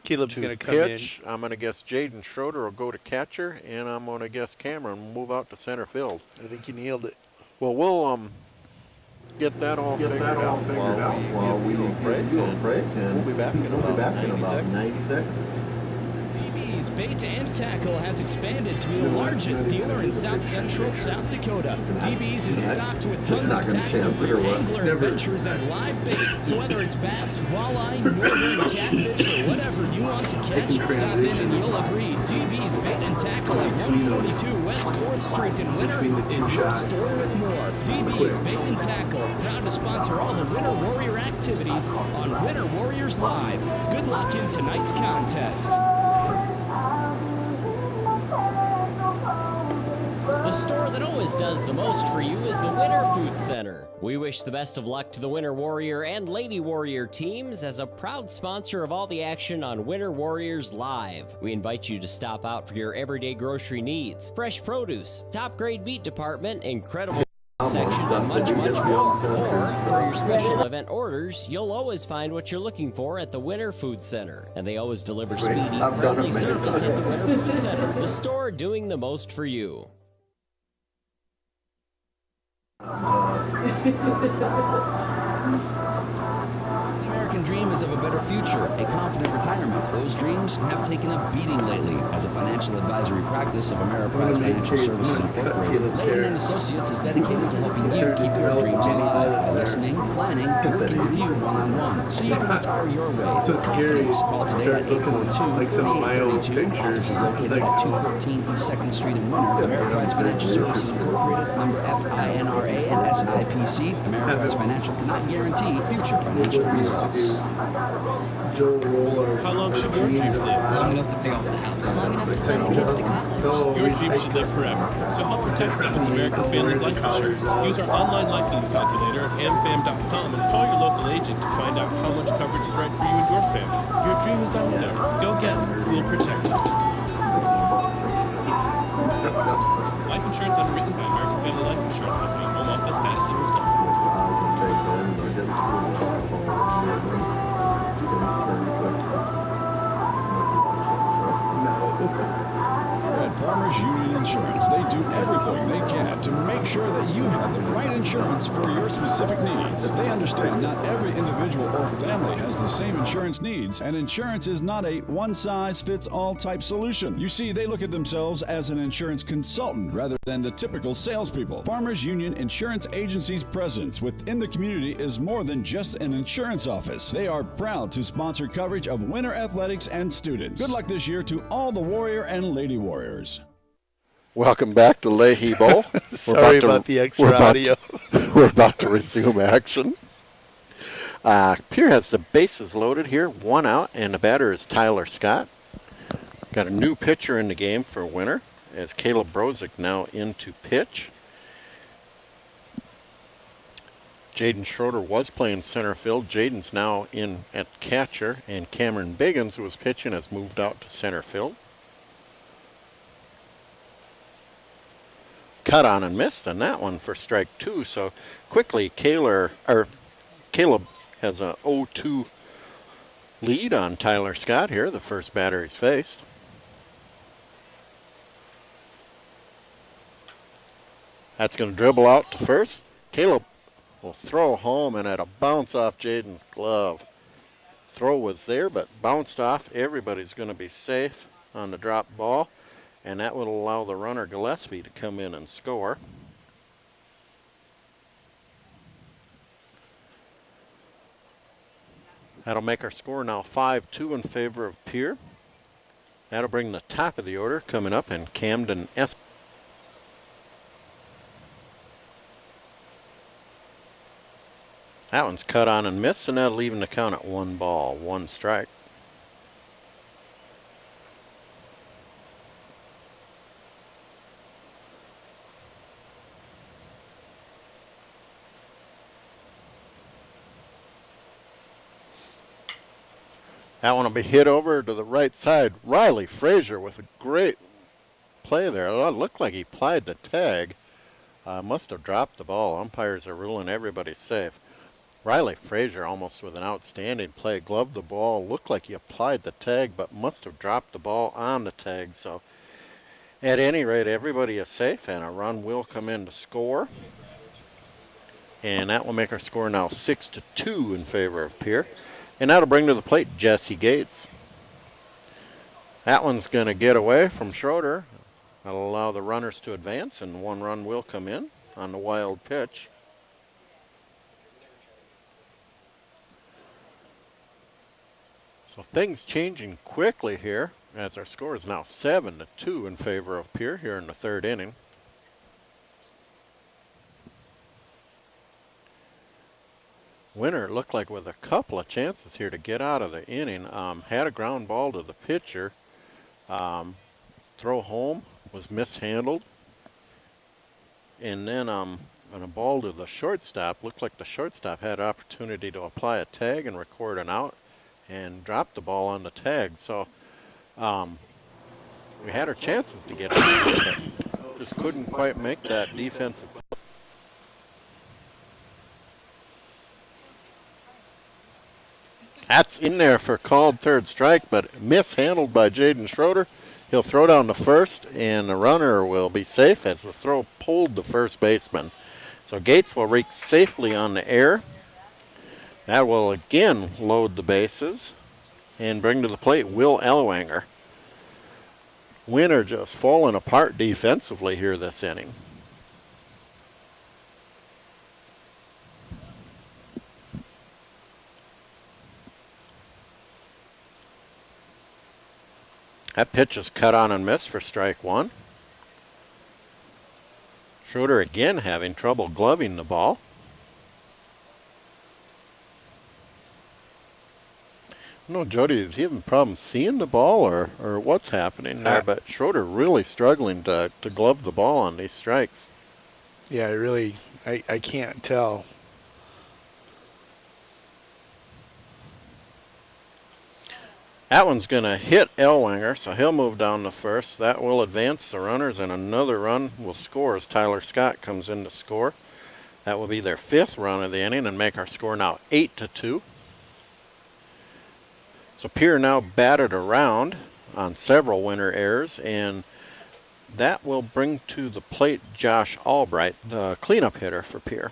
Caleb's going to come pitch. I'm going to guess Jaden Schroeder will go to catcher, and I'm going to guess Cameron will move out to center field. I think you nailed it. Well, we'll get that all figured out while we break, and we'll be back in about 90 seconds. DB's Bait and Tackle has expanded to be the largest dealer in South Central South Dakota. DB's is stocked with tons of tackle for your angler adventures and live bait. So whether it's bass, walleye, northern, catfish, or whatever you want to catch, stop in and you'll agree. DB's Bait and Tackle at 142 West 4th Street in Winter is your store with more. DB's Bait and Tackle, proud to sponsor all the Winter Warrior activities on Winter Warriors Live. Good luck in tonight's contest. The store that always does the most for you is the Winter Food Center. We wish the best of luck to the Winter Warrior and Lady Warrior teams as a proud sponsor of all the action on Winter Warriors Live. We invite you to stop out for your everyday grocery needs, fresh produce, top grade meat department, incredible section, and much more. Or for your special event orders, you'll always find what you're looking for at the Winter Food Center. And they always deliver speedy, friendly service at the Winter Food Center, the store doing the most for you. The American dream is of a better future, a confident retirement. Those dreams have taken a beating lately. As a financial advisory practice of Ameriprise Financial Services Incorporated, Layton & Associates is dedicated to helping you keep your dreams alive by listening, planning, and working with you one-on-one so you can retire your way with confidence. Call today at 842-2832. Office is located at 213 East 2nd Street in Winter. Ameriprise Financial Services Incorporated, member FINRA and SIPC. Ameriprise Financial cannot guarantee future financial results. How long should your dreams live? Long enough to pay off the house. Long enough to send the kids to college. Your dreams should live forever. So help protect them with American Families Life Insurance. Use our online life needs calculator at amfam.com and call your local agent to find out how much coverage is right for you and your family. Your dream is out there. Go get it. We'll protect it. Life insurance underwritten by American Family Life Insurance Company. Home office, Madison, Wisconsin. At Farmers Union Insurance, they do everything they can to make sure that you have the right insurance for your specific needs. They understand not every individual or family has the same insurance needs, and insurance is not a one-size-fits-all type solution. You see, they look at themselves as an insurance consultant rather than the typical salespeople. Farmers Union Insurance Agency's presence within the community is more than just an insurance office. They are proud to sponsor coverage of winter athletics and students. Good luck this year to all the Warrior and Lady Warriors. Welcome back to Leahy Bowl. Sorry about the extra audio. We're about to resume action. Pierre has the bases loaded here, 1 out, and the batter is Tyler Scott. Got a new pitcher in the game for winter, as Caleb Brozick now in to pitch. Jaden Schroeder was playing center field. Jaden's now in at catcher, and Cameron Biggins, who was pitching, has moved out to center field. Cut on and missed on that one for strike 2. So quickly, Caleb has a 0-2 lead on Tyler Scott here, the first batter he's faced. That's going to dribble out to first. Caleb will throw home, and at a bounce off Jaden's glove. Throw was there, but bounced off. Everybody's going to be safe on the drop ball. And that will allow the runner Gillespie to come in and score. That'll make our score now 5-2 in favor of Pierre. That'll bring the top of the order coming up, and Camden S. That one's cut on and missed, and that'll even the count at 1 ball, 1 strike. That one will be hit over to the right side. Riley Frazier with a great play there. It looked like he plied the tag. Must have dropped the ball. Umpires are ruling everybody safe. Riley Frazier almost with an outstanding play. Gloved the ball. Looked like he applied the tag, but must have dropped the ball on the tag. So at any rate, everybody is safe, and a run will come in to score. And that will make our score now 6-2 in favor of Pierre. And now to bring to the plate Jesse Gates. That one's going to get away from Schroeder. That'll allow the runners to advance, and 1 run will come in on the wild pitch. So things changing quickly here, as our score is now 7-2 in favor of Pierre here in the 3rd inning. Winner looked like with a couple of chances here to get out of the inning. Had a ground ball to the pitcher. Throw home was mishandled. And then on a ball to the shortstop, looked like the shortstop had opportunity to apply a tag and record an out and dropped the ball on the tag. So we had our chances to get it. Just couldn't quite make that defensive play. That's in there for called 3rd strike, but mishandled by Jaden Schroeder. He'll throw down to first, and the runner will be safe as the throw pulled the first baseman. So Gates will reach safely on the air. That will again load the bases and bring to the plate Will Ellwanger. Winner just falling apart defensively here this inning. That pitch is cut on and missed for strike 1. Schroeder again having trouble gloving the ball. No, Jody, is he having problems seeing the ball or what's happening there? But Schroeder really struggling to glove the ball on these strikes. Yeah, I can't tell. That one's going to hit Ellwanger, so he'll move down to first. That will advance the runners, and another run will score as Tyler Scott comes in to score. That will be their 5th run of the inning and make our score now 8-2. So Pierre now batted around on several winner errors, and that will bring to the plate Josh Albright, the cleanup hitter for Pierre.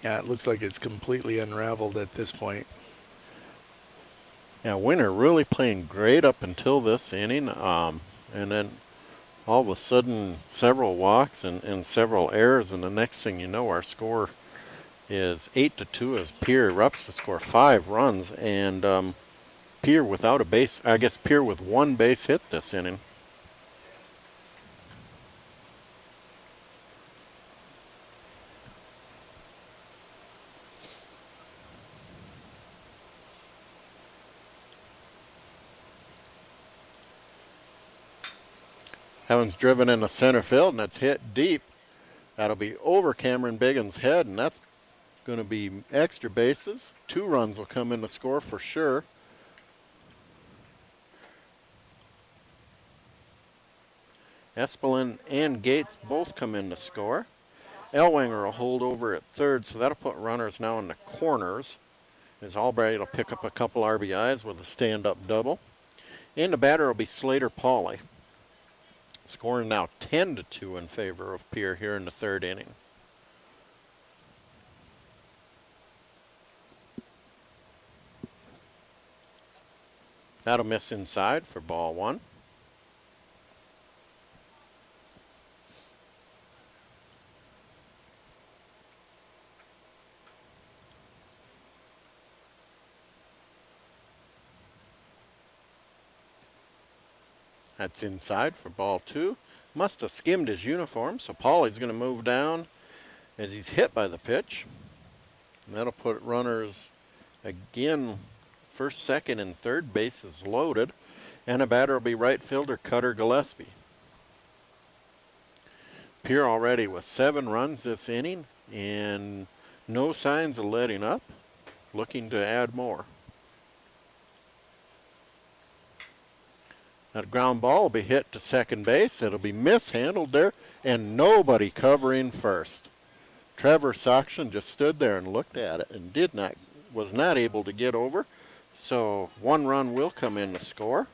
Yeah, it looks like it's completely unraveled at this point. Yeah, Winner really playing great up until this inning, and then all of a sudden several walks and several errors, and the next thing you know, our score is 8-2 as Pierre erupts to score 5 runs, and Pierre without a base, I guess Pierre with 1 base hit this inning. That one's driven into center field, and it's hit deep. That'll be over Cameron Biggins' head, and that's going to be extra bases. 2 runs will come in to score for sure. Espelin and Gates both come in to score. Ellwanger will hold over at third, so that'll put runners now in the corners, as Albright will pick up a couple RBIs with a stand-up double. And the batter will be Slater Pauly. Scoring now 10-2 in favor of Pierre here in the 3rd inning. That'll miss inside for ball 1. That's inside for ball 2. Must have skimmed his uniform, so Pauly's going to move down as he's hit by the pitch. And that'll put runners again, first, second, and third bases loaded. And a batter will be right fielder Cutter Gillespie. Pierre already with 7 runs this inning and no signs of letting up. Looking to add more. That ground ball will be hit to second base. It'll be mishandled there, and nobody covering first. Trevor Soxon just stood there and looked at it and was not able to get over. So 1 run will come in to score.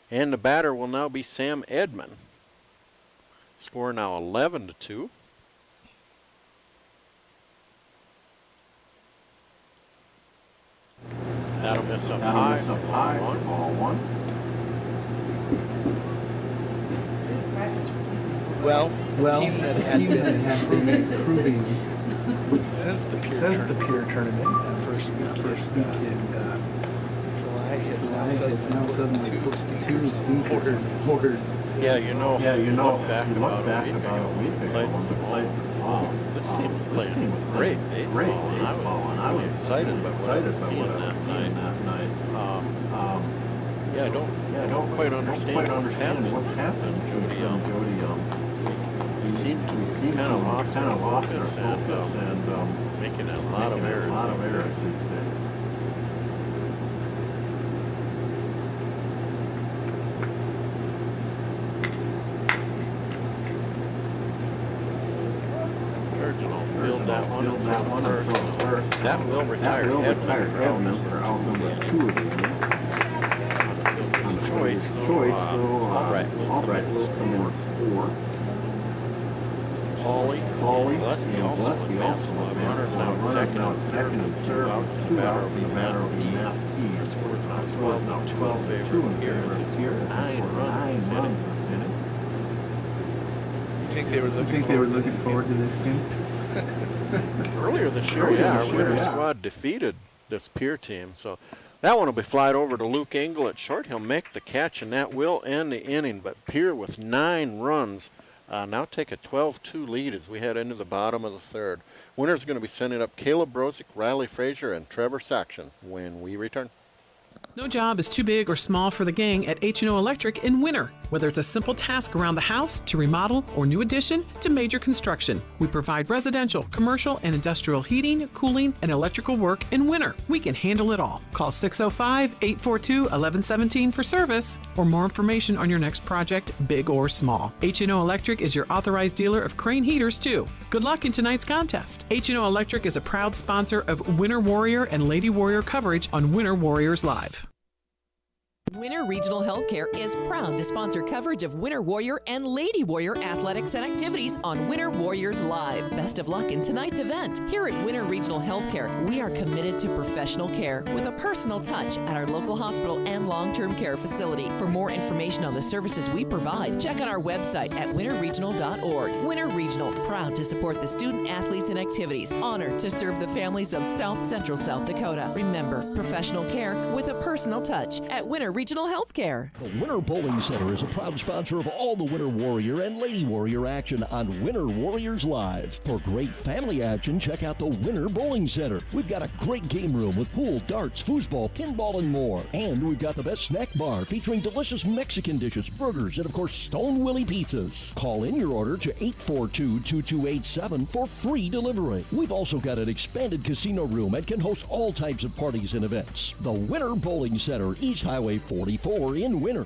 And the batter will now be Sam Edmond. Score now 11-2. That'll miss up high. Ball 1. Well, the team that had been improving since the Pierre tournament, first week in July, has now suddenly two stinkers ordered. Yeah, you know, look back about a week ago, wow, this team was playing great baseball, and I was excited about what I was seeing that night. I don't quite understand what's happening since Jody. We seem to be kind of lost our focus and making a lot of errors these days. Field that one first. That will retire Edmund for out number 2 of the inning. On the choice, Albright will come in with 4. Pauly, Gillespie also. Runners now second and third. Outs, the batter will be Matt P. Scores now 12 favor here. 9 runs this inning. You think they were looking forward to this game? Earlier this year, our winter squad defeated this Pierre team. So that one will be flied over to Luke Engel at short. He'll make the catch, and that will end the inning. But Pierre with 9 runs now take a 12-2 lead as we head into the bottom of the third. Winner's going to be sending up Caleb Brozick, Riley Frazier, and Trevor Saction when we return. No job is too big or small for the gang at H&O Electric in Winter. Whether it's a simple task around the house, to remodel, or new addition, to major construction, we provide residential, commercial, and industrial heating, cooling, and electrical work in winter. We can handle it all. Call 605-842-1117 for service or more information on your next project, big or small. H&O Electric is your authorized dealer of crane heaters, too. Good luck in tonight's contest. H&O Electric is a proud sponsor of Winter Warrior and Lady Warrior coverage on Winter Warriors Live. Winter Regional Healthcare is proud to sponsor coverage of Winter Warrior and Lady Warrior athletics and activities on Winter Warriors Live. Best of luck in tonight's event. Here at Winter Regional Healthcare, we are committed to professional care with a personal touch at our local hospital and long-term care facility. For more information on the services we provide, check out our website at winterregional.org. Winter Regional, proud to support the student athletes and activities. Honored to serve the families of South Central South Dakota. Remember, professional care with a personal touch at Winter Regional Healthcare. The Winter Bowling Center is a proud sponsor of all the Winter Warrior and Lady Warrior action on Winter Warriors Live. For great family action, check out the Winter Bowling Center. We've got a great game room with pool, darts, foosball, pinball, and more. And we've got the best snack bar featuring delicious Mexican dishes, burgers, and of course, Stone Willie pizzas. Call in your order to 842-2287 for free delivery. We've also got an expanded casino room and can host all types of parties and events. The Winter Bowling Center, East Highway 44 in Winter.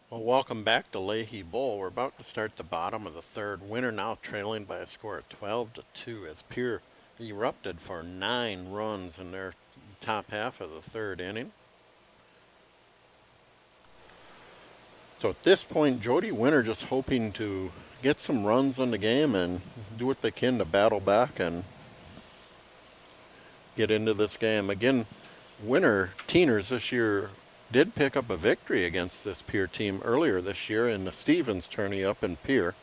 Well, welcome back to Leahy Bowl. We're about to start the bottom of the third. Winner now trailing by a score of 12-2 as Pierre erupted for 9 runs in their top half of the third inning. So at this point, Jody Winter just hoping to get some runs on the game and do what they can to battle back and get into this game. Again, Winter Teeners this year did pick up a victory against this Pierre team earlier this year in the Stevens tourney up in Pierre.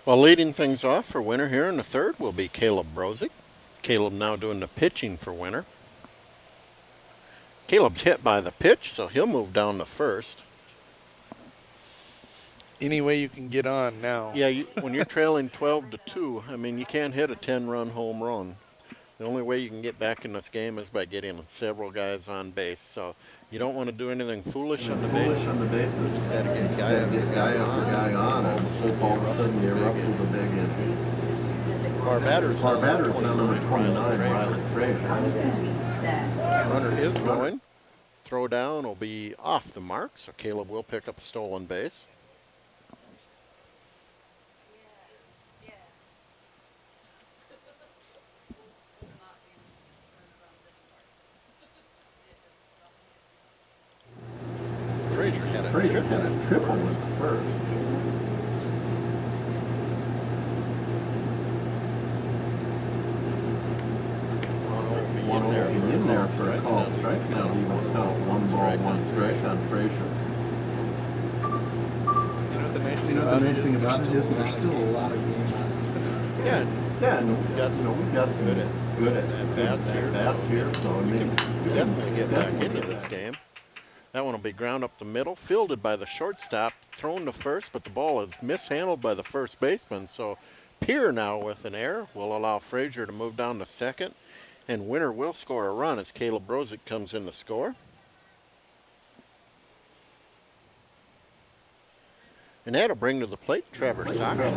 Well, leading things off for Winter here in the third will be Caleb Brozick. Caleb now doing the pitching for Winter. Caleb's hit by the pitch, so he'll move down to first. Any way you can get on now. Yeah, when you're trailing 12-2, I mean, you can't hit a 10-run home run. The only way you can get back in this game is by getting several guys on base. So you don't want to do anything foolish on the bases. You just got to get a guy on, and all of a sudden you erupt with the big hit. Our batter's now number 29, Riley Frazier. Runner is going. Throw down will be off the mark, so Caleb will pick up a stolen base. Frazier had a triple with the first. One in there for a called strike. Now he won't count 1 ball, 1 strike on Frazier. You know, the nice thing about it is there's still a lot of games on. Yeah, no, we've got some good at-bats here, so I mean, we definitely get back into this game. That one will be ground up the middle, fielded by the shortstop, thrown to first, but the ball is mishandled by the first baseman. So Pierre now with an error will allow Frazier to move down to second, and Winter will score a run as Caleb Brozick comes in to score. And that'll bring to the plate Trevor Sachter.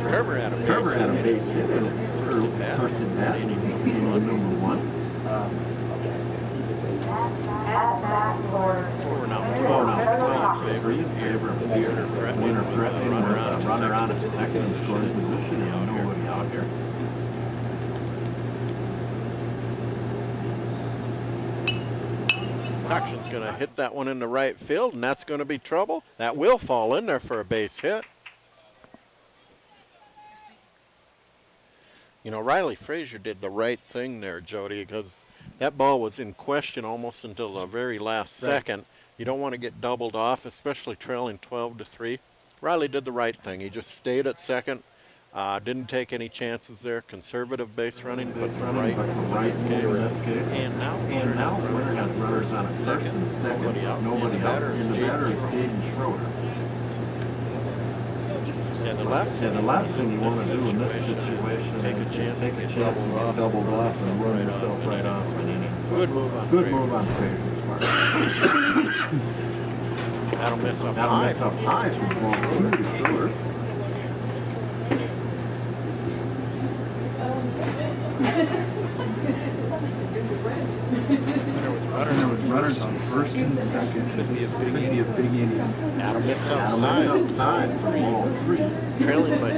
Trevor had a base hit in his first at bat, number 1. We're now 12 in favor of Pierre. Winter threatening with a runner on at second and scoring position, and nobody out here. Saction's going to hit that one in the right field, and that's going to be trouble. That will fall in there for a base hit. You know, Riley Frazier did the right thing there, Jody, because that ball was in question almost until the very last second, You don't want to get doubled off, especially trailing 12-3. Riley did the right thing. He just stayed at second. Didn't take any chances there. Conservative base running, but right in this case. And now Winner has runners on first and second. Nobody out. And the batter is Jaden Schroeder. And the last thing you want to do in this situation is take a chance and get doubled off and run yourself right off an inning. So good move on Frazier's part. That'll miss up high from ball 2 to Schroeder. Runner with runners on first and second. Could be a big inning. That'll miss outside for ball 3. Trailing by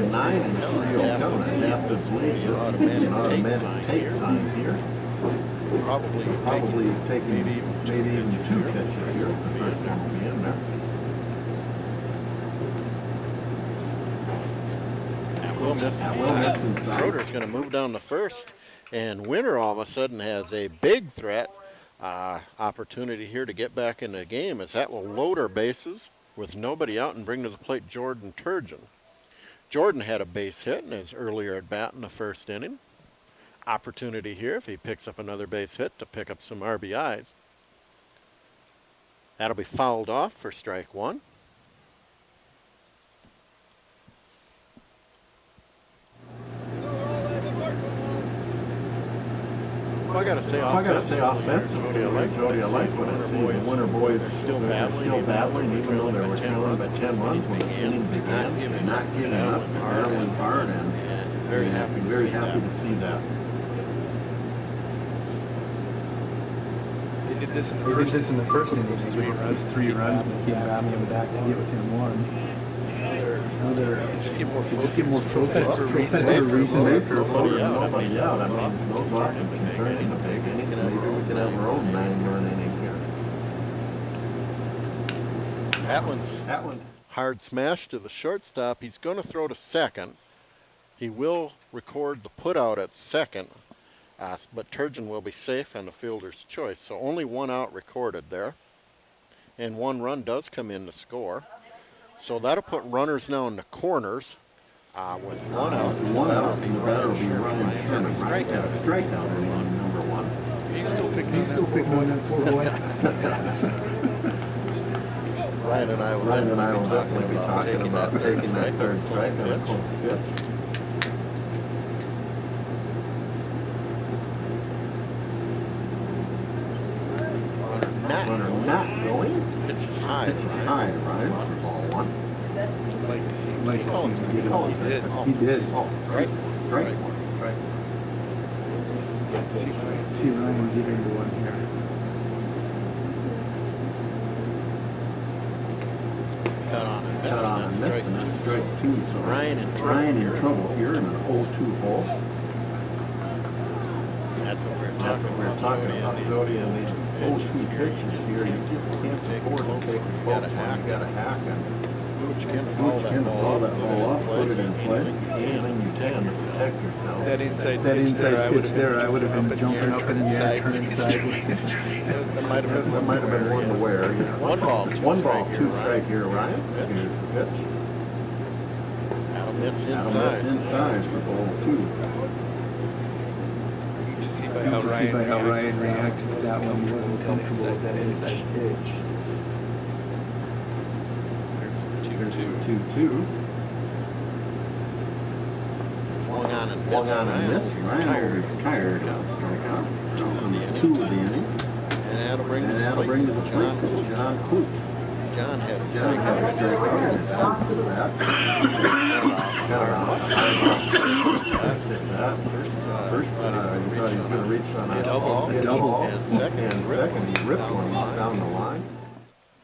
9 and 3-0 count. Half this lead is an automatic take sign here. Probably take maybe even 2 pitches here. The first one will be in there. Will miss inside. Schroeder's going to move down to first, and Winner all of a sudden has a big threat opportunity here to get back in the game, as that will load our bases with nobody out and bring to the plate Jordan Turgeon. Jordan had a base hit in his earlier at bat in the first inning. Opportunity here if he picks up another base hit to pick up some RBIs. That'll be fouled off for strike 1. I gotta say offensively, Jody, I like what I see. The Winter boys are still battling, even though they were trailing by 10 runs when this inning began. Not giving up, battling hard, and very happy to see that. They did this in the first inning. It was 3 runs, and they came battling back to get within 1. Now they're just get more focus for a reason. Nobody out. I mean, those often can turn into big innings. Maybe we can have our own 9-run inning here. That one's hard smash to the shortstop. He's going to throw to second. He will record the put out at second, but Turgeon will be safe and the fielder's choice. So only 1 out recorded there, and 1 run does come in to score. So that'll put runners now in the corners with 1 out. And the batter will be running strikeout in number 1. He's still picking on that poor boy. Ryan and I will definitely be talking about taking that third strike on a close pitch. Runner not going. Pitch is high, Ryan. Ball 1. Like to see him get it. He did. Oh, strike 1. See Ryan get into one here. Cut on and missed, and that's strike 2. So Ryan in trouble here in an 0-2 hole. That's what we're talking about, Jody, and these 0-2 pitches here. You just can't afford to take a close one. You got to hack and foul that ball off, put it in play, anything you can to protect yourself. That inside pitch there, I would have been jumping up in the air, turning sideways. That might have been one to wear. Yeah. One ball, 2 strike here, Ryan. Here's the pitch. That'll miss inside for ball 2. You can see by how Ryan reacted to that one. He wasn't comfortable with that inside pitch. There's 2-2. Swung on and missed. Ryan will be retired on strikeout. 2 of the inning. And that'll bring to the plate John Clute. John had a strikeout. Bounced to the bat. Cut her off. First, he thought he was going to reach on a double. And second, he ripped one down the line.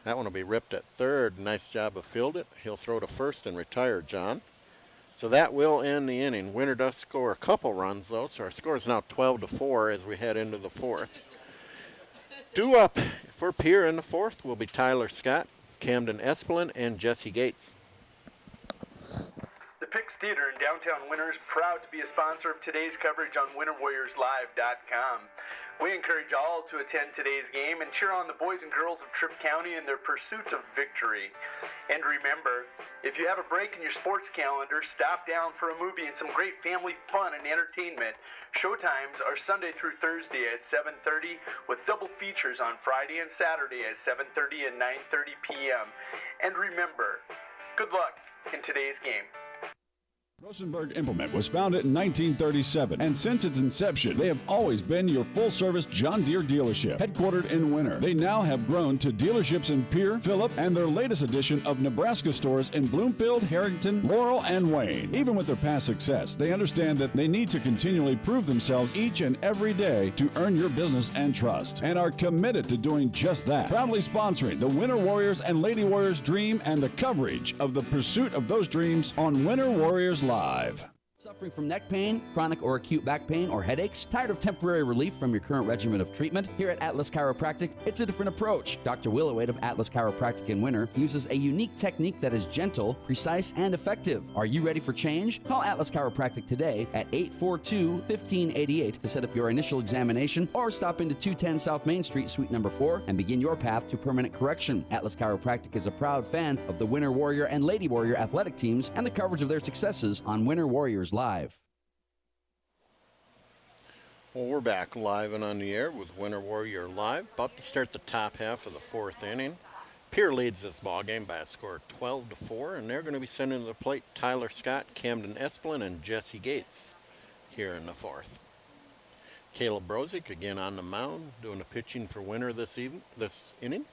That one will be ripped at third. Nice job of fielding. He'll throw to first and retire John. So that will end the inning. Winner does score a couple runs, though, so our score is now 12-4 as we head into the 4th. Due up for Pierre in the 4th will be Tyler Scott, Camden Espelin, and Jesse Gates. The Picks Theater in downtown Winter is proud to be a sponsor of today's coverage on WinterWarriorsLive.com. We encourage all to attend today's game and cheer on the boys and girls of Tripp County in their pursuit of victory. And remember, if you have a break in your sports calendar, stop down for a movie and some great family fun and entertainment. Showtimes are Sunday through Thursday at 7:30 with double features on Friday and Saturday at 7:30 and 9:30 p.m. And remember, good luck in today's game. Rosenberg Implement was founded in 1937, and since its inception, they have always been your full-service John Deere dealership. Headquartered in Winter, they now have grown to dealerships in Pierre, Phillip, and their latest addition of Nebraska stores in Bloomfield, Harrington, Laurel, and Wayne. Even with their past success, they understand that they need to continually prove themselves each and every day to earn your business and trust, and are committed to doing just that. Proudly sponsoring the Winter Warriors and Lady Warriors dream and the coverage of the pursuit of those dreams on Winter Warriors Live. Suffering from neck pain, chronic or acute back pain, or headaches? Tired of temporary relief from your current regimen of treatment? Here at Atlas Chiropractic, it's a different approach. Dr. Willowade of Atlas Chiropractic in Winter uses a unique technique that is gentle, precise, and effective. Are you ready for change? Call Atlas Chiropractic today at 842-1588 to set up your initial examination, or stop into 210 South Main Street, Suite number 4, and begin your path to permanent correction. Atlas Chiropractic is a proud fan of the Winter Warrior and Lady Warrior athletic teams and the coverage of their successes on Winter Warriors Live. Well, we're back live and on the air with Winter Warrior Live. About to start the top half of the fourth inning. Pierre leads this ball game by a score of 12-4, and they're going to be sending to the plate Tyler Scott, Camden Esplin, and Jesse Gates here in the fourth. Caleb Brozick again on the mound, doing the pitching for Winter this inning.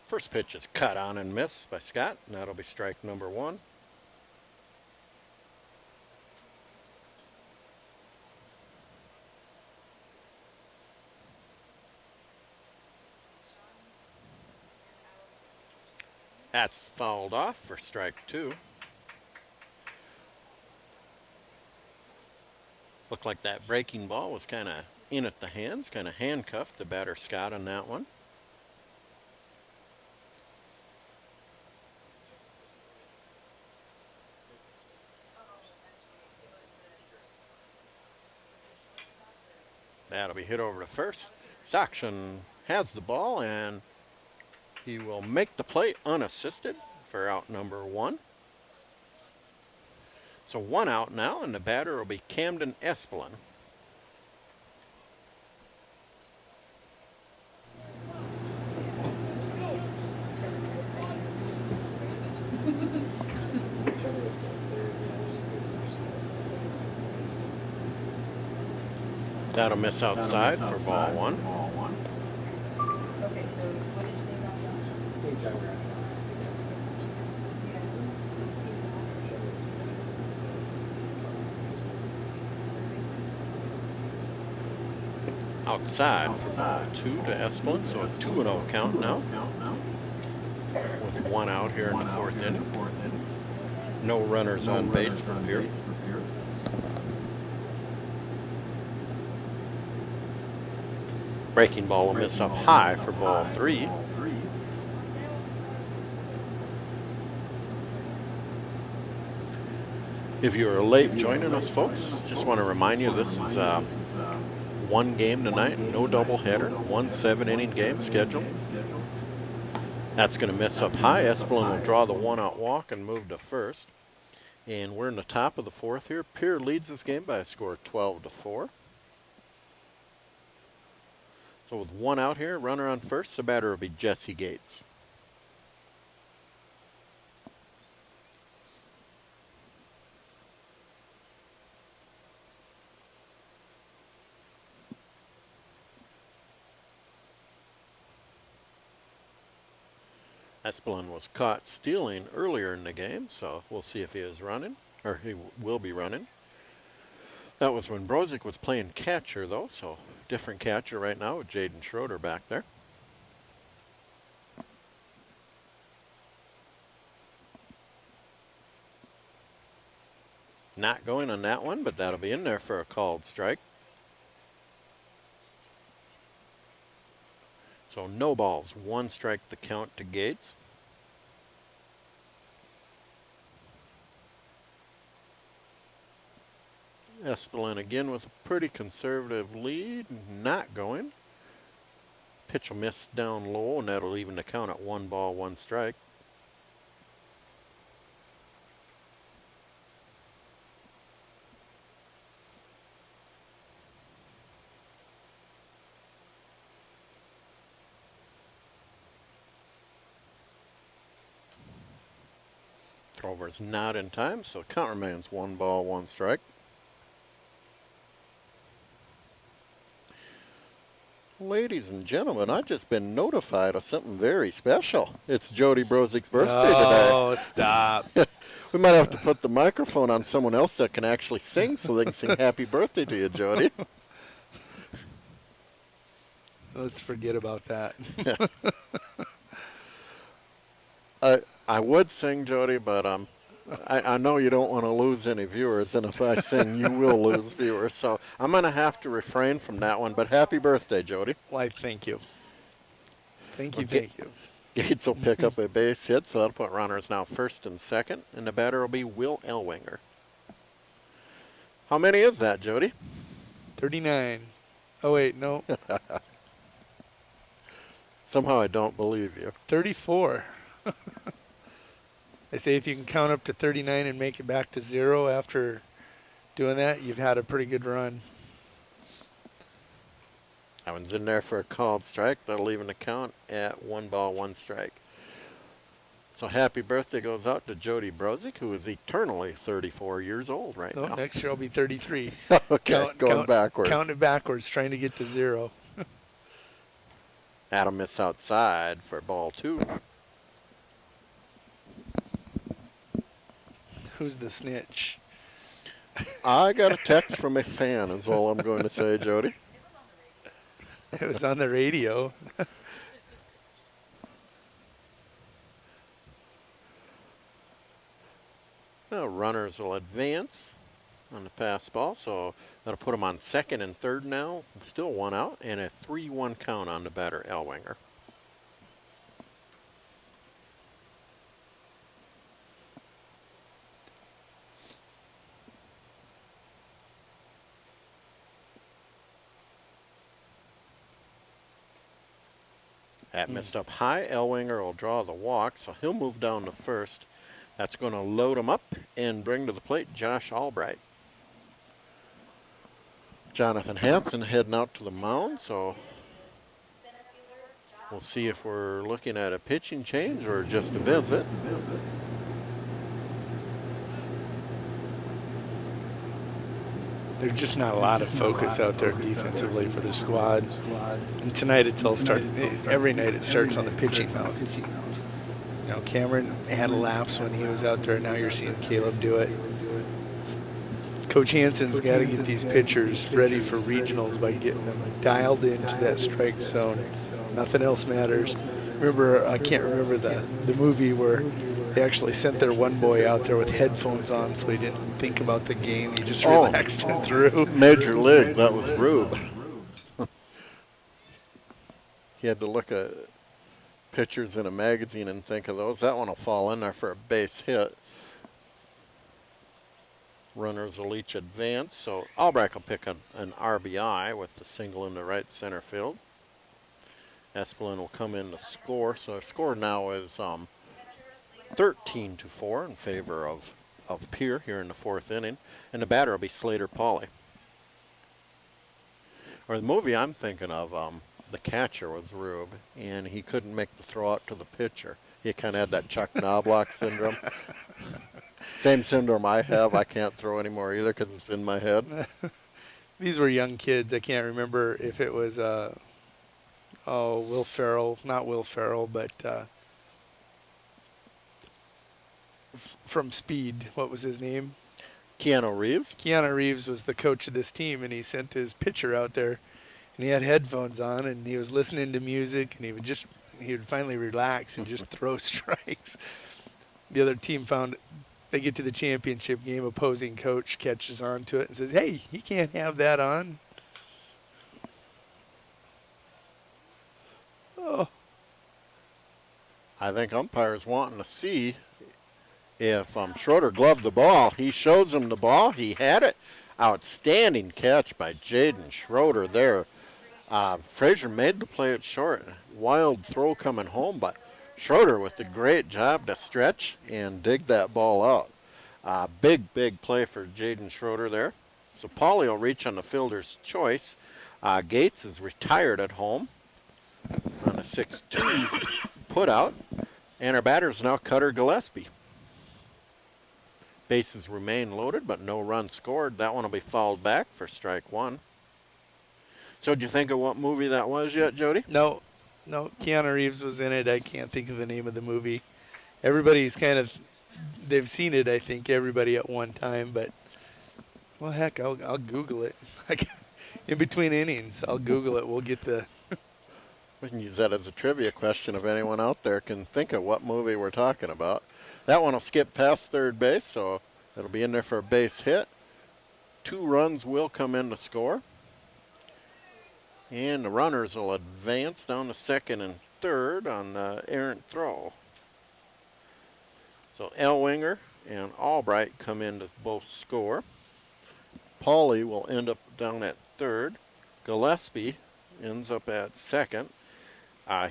First pitch is cut on and missed by Scott, and that'll be strike number one. That's fouled off for strike two. Looked like that breaking ball was kind of in at the hands, kind of handcuffed the batter Scott on that one. That'll be hit over to first. Saxon has the ball, and he will make the play unassisted for out number one. So one out now, and the batter will be Camden Esplin. That'll miss outside for ball one. Okay, so what did you say about that? Outside for ball two to Esplin, so a 2-0 count now. With one out here in the fourth inning. No runners on base for Pierre. Breaking ball will miss up high for ball three. If you're late joining us, folks, just want to remind you this is one game tonight, no doubleheader, 1 7-inning game scheduled. That's going to miss up high. Esplin will draw the one-out walk and move to first. And we're in the top of the fourth here. Pierre leads this game by a score of 12-4. So with one out here, runner on first, the batter will be Jesse Gates. Esplin was caught stealing earlier in the game, so we'll see if he is running, or he will be running. That was when Brozick was playing catcher, though, so different catcher right now with Jaden Schroeder back there. Not going on that one, but that'll be in there for a called strike. So no balls, one strike the count to Gates. Espelin again with a pretty conservative lead, not going. Pitch will miss down low, and that'll even the count at 1 ball, 1 strike. Thrower's not in time, so count remains 1 ball, 1 strike. Ladies and gentlemen, I've just been notified of something very special. It's Jody Brozik's birthday today. Oh, stop. We might have to put the microphone on someone else that can actually sing so they can sing happy birthday to you, Jody. Let's forget about that. I would sing, Jody, but I know you don't want to lose any viewers, and if I sing, you will lose viewers. So I'm going to have to refrain from that one. But happy birthday, Jody. Why, thank you. Thank you. Gates will pick up a base hit, so that'll put runners now first and second, and the batter will be Will Ellwanger. How many is that, Jody? 39. Oh, wait, no. Somehow I don't believe you. 34. I say if you can count up to 39 and make it back to 0 after doing that, you've had a pretty good run. That one's in there for a called strike. That'll even the count at 1 ball, 1 strike. So happy birthday goes out to Jody Brozik, who is eternally 34 years old right now. Next year I'll be 33. Okay, going backwards. Counting backwards, trying to get to 0. Adam missed outside for ball 2. Who's the snitch? I got a text from a fan is all I'm going to say, Jody. It was on the radio. Now runners will advance on the pass ball, so that'll put them on second and third now. Still 1 out, and a 3-1 count on the batter, Ellwanger. That missed up high. Ellwanger will draw the walk, so he'll move down to first. That's going to load him up and bring to the plate Josh Albright. Jonathan Hansen heading out to the mound, so we'll see if we're looking at a pitching change or just a visit. There's just not a lot of focus out there defensively for the squad. And tonight every night it starts on the pitching mound. You know, Cameron had a lapse when he was out there. Now you're seeing Caleb do it. Coach Hansen's got to get these pitchers ready for regionals by getting them dialed into that strike zone. Nothing else matters. Remember, I can't remember the movie where they actually sent their one boy out there with headphones on so he didn't think about the game. He just relaxed and threw. Major League, that was Rube. He had to look at pictures in a magazine and think of those. That one will fall in there for a base hit. Runners will each advance, so Albright will pick an RBI with the single in the right center field. Espelin will come in to score, so our score now is 13-4 in favor of Pierre here in the 4th inning, and the batter will be Slater Pauly. Or the movie I'm thinking of, the catcher was Rube, and he couldn't make the throw out to the pitcher. He kind of had that Chuck Knobloch syndrome. Same syndrome I have. I can't throw anymore either because it's in my head. These were young kids. I can't remember if it was, Will Ferrell. Not Will Ferrell, but from Speed. What was his name? Keanu Reeves. Keanu Reeves was the coach of this team, and he sent his pitcher out there, and he had headphones on, and he was listening to music, and he would finally relax and just throw strikes. The other team they get to the championship game, opposing coach catches on to it and says, hey, he can't have that on. Oh. I think umpires wanting to see if Schroeder gloved the ball. He shows him the ball. He had it. Outstanding catch by Jaden Schroeder there. Frazier made the play at short. Wild throw coming home, but Schroeder with a great job to stretch and dig that ball out. Big play for Jaden Schroeder there. So Paulie will reach on the fielder's choice. Gates is retired at home on a 6-2 put out. And our batter is now Cutter Gillespie. Bases remain loaded, but no run scored. That one will be fouled back for strike one. So did you think of what movie that was yet, Jody? No, Keanu Reeves was in it. I can't think of the name of the movie. Everybody's they've seen it, I think, everybody at one time, but, well, heck, I'll Google it. In between innings, I'll Google it. We'll get the... We can use that as a trivia question if anyone out there can think of what movie we're talking about. That one will skip past third base, so it'll be in there for a base hit. 2 runs will come in to score. And the runners will advance down to second and third on the errant throw. So Elwinger and Albright come in to both score. Paulie will end up down at third. Gillespie ends up at second.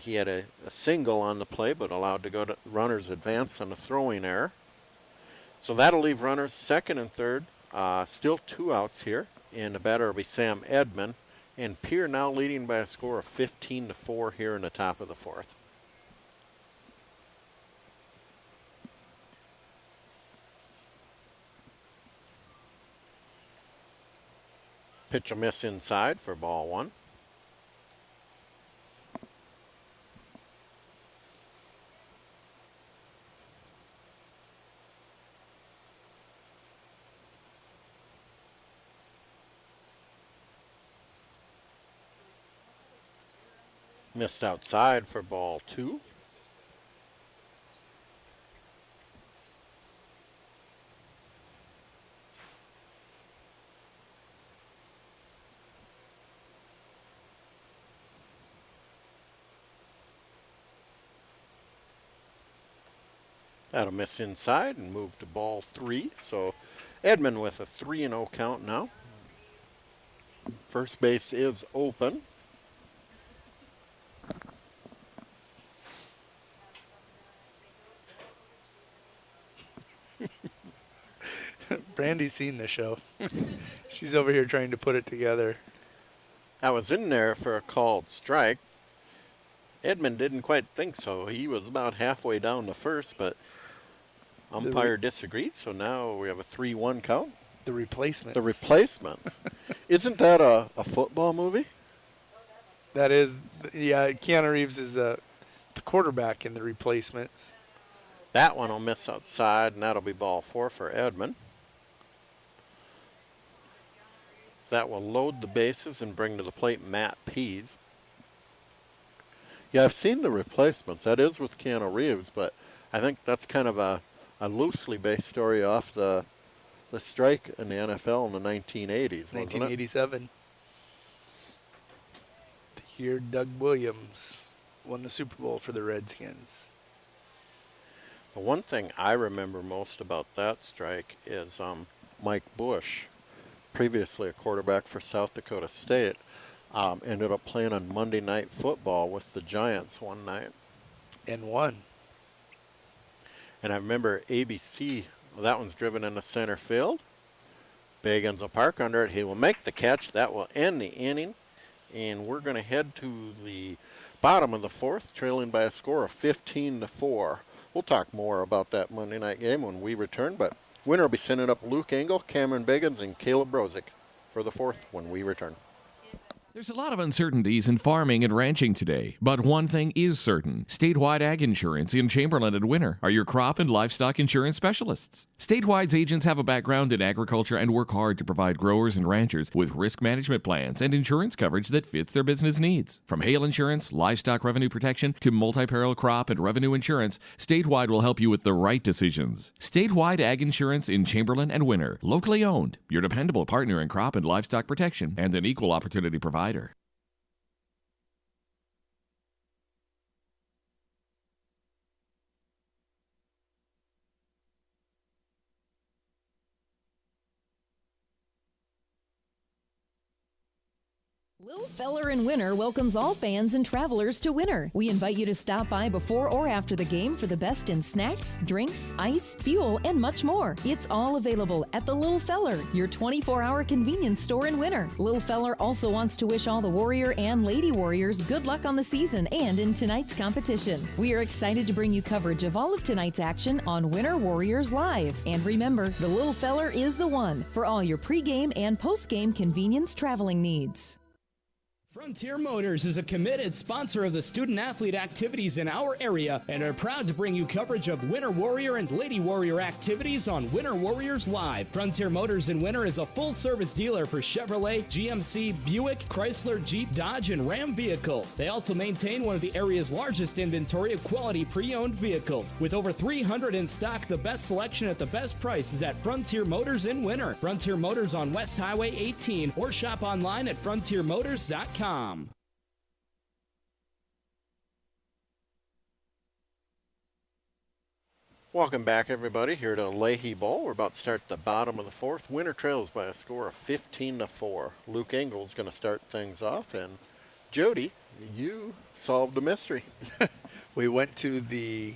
He had a single on the play, but allowed to go to runners advance on a throwing error. So that'll leave runners second and third. Still 2 outs here, and the batter will be Sam Edmond. And Pierre now leading by a score of 15-4 here in the top of the 4th. Pitch a miss inside for ball 1. Missed outside for ball 2. That'll miss inside and move to ball 3. So Edmond with a 3-0 count now. First base is open. Brandy's seen the show. She's over here trying to put it together. I was in there for a called strike. Edmond didn't quite think so. He was about halfway down the first, but umpire disagreed, so now we have a 3-1 count. The Replacements. The Replacements. Isn't that a football movie? That is, yeah, Keanu Reeves is the quarterback in The Replacements. That one will miss outside, and that'll be ball 4 for Edmond. So that will load the bases and bring to the plate Matt Pease. Yeah, I've seen The Replacements. That is with Keanu Reeves, but I think that's kind of a loosely based story off the strike in the NFL in the 1980s, wasn't it? 1987. The year Doug Williams won the Super Bowl for the Redskins. The one thing I remember most about that strike is Mike Bush, previously a quarterback for South Dakota State, ended up playing on Monday Night Football with the Giants one night. And won. And I remember ABC, that one's driven into center field. Bagans will park under it. He will make the catch. That will end the inning. And we're going to head to the bottom of the 4th, trailing by a score of 15-4. We'll talk more about that Monday night game when we return, but winner will be sending up Luke Engel, Cameron Bagans, and Caleb Brozick for the 4th when we return. There's a lot of uncertainties in farming and ranching today, but one thing is certain. Statewide Ag Insurance in Chamberlain and Winter are your crop and livestock insurance specialists. Statewide's agents have a background in agriculture and work hard to provide growers and ranchers with risk management plans and insurance coverage that fits their business needs. From hail insurance, livestock revenue protection, to multi-peril crop and revenue insurance, Statewide will help you with the right decisions. Statewide Ag Insurance in Chamberlain and Winter, locally owned, your dependable partner in crop and livestock protection, and an equal opportunity provider. Lil Feller in Winter welcomes all fans and travelers to Winter. We invite you to stop by before or after the game for the best in snacks, drinks, ice, fuel, and much more. It's all available at the Lil Feller, your 24-hour convenience store in Winter. Lil Feller also wants to wish all the Warrior and Lady Warriors good luck on the season and in tonight's competition. We are excited to bring you coverage of all of tonight's action on Winter Warriors Live. And remember, the Lil Feller is the one for all your pregame and postgame convenience traveling needs. Frontier Motors is a committed sponsor of the student-athlete activities in our area and are proud to bring you coverage of Winter Warrior and Lady Warrior activities on Winter Warriors Live. Frontier Motors in Winter is a full-service dealer for Chevrolet, GMC, Buick, Chrysler, Jeep, Dodge, and Ram vehicles. They also maintain one of the area's largest inventory of quality pre-owned vehicles. With over 300 in stock, the best selection at the best price is at Frontier Motors in Winter. Frontier Motors on West Highway 18 or shop online at frontiermotors.com. Welcome back, everybody, here to Leahy Bowl. We're about to start the bottom of the fourth. Winter trails by a score of 15-4. Luke Engel's going to start things off, and Jody, you solved a mystery. We went to the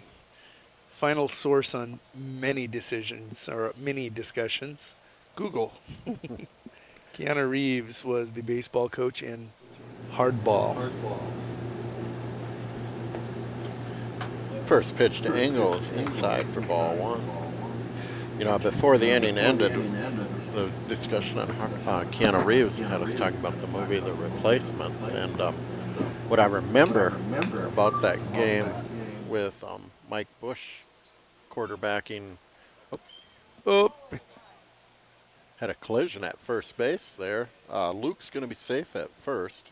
final source on many decisions, or many discussions, Google. Keanu Reeves was the baseball coach in Hardball. First pitch to Engel is inside for ball one. You know, before the inning ended, the discussion on Keanu Reeves had us talking about the movie The Replacements, and what I remember about that game with Mike Bush quarterbacking, had a collision at first base there. Luke's going to be safe at first.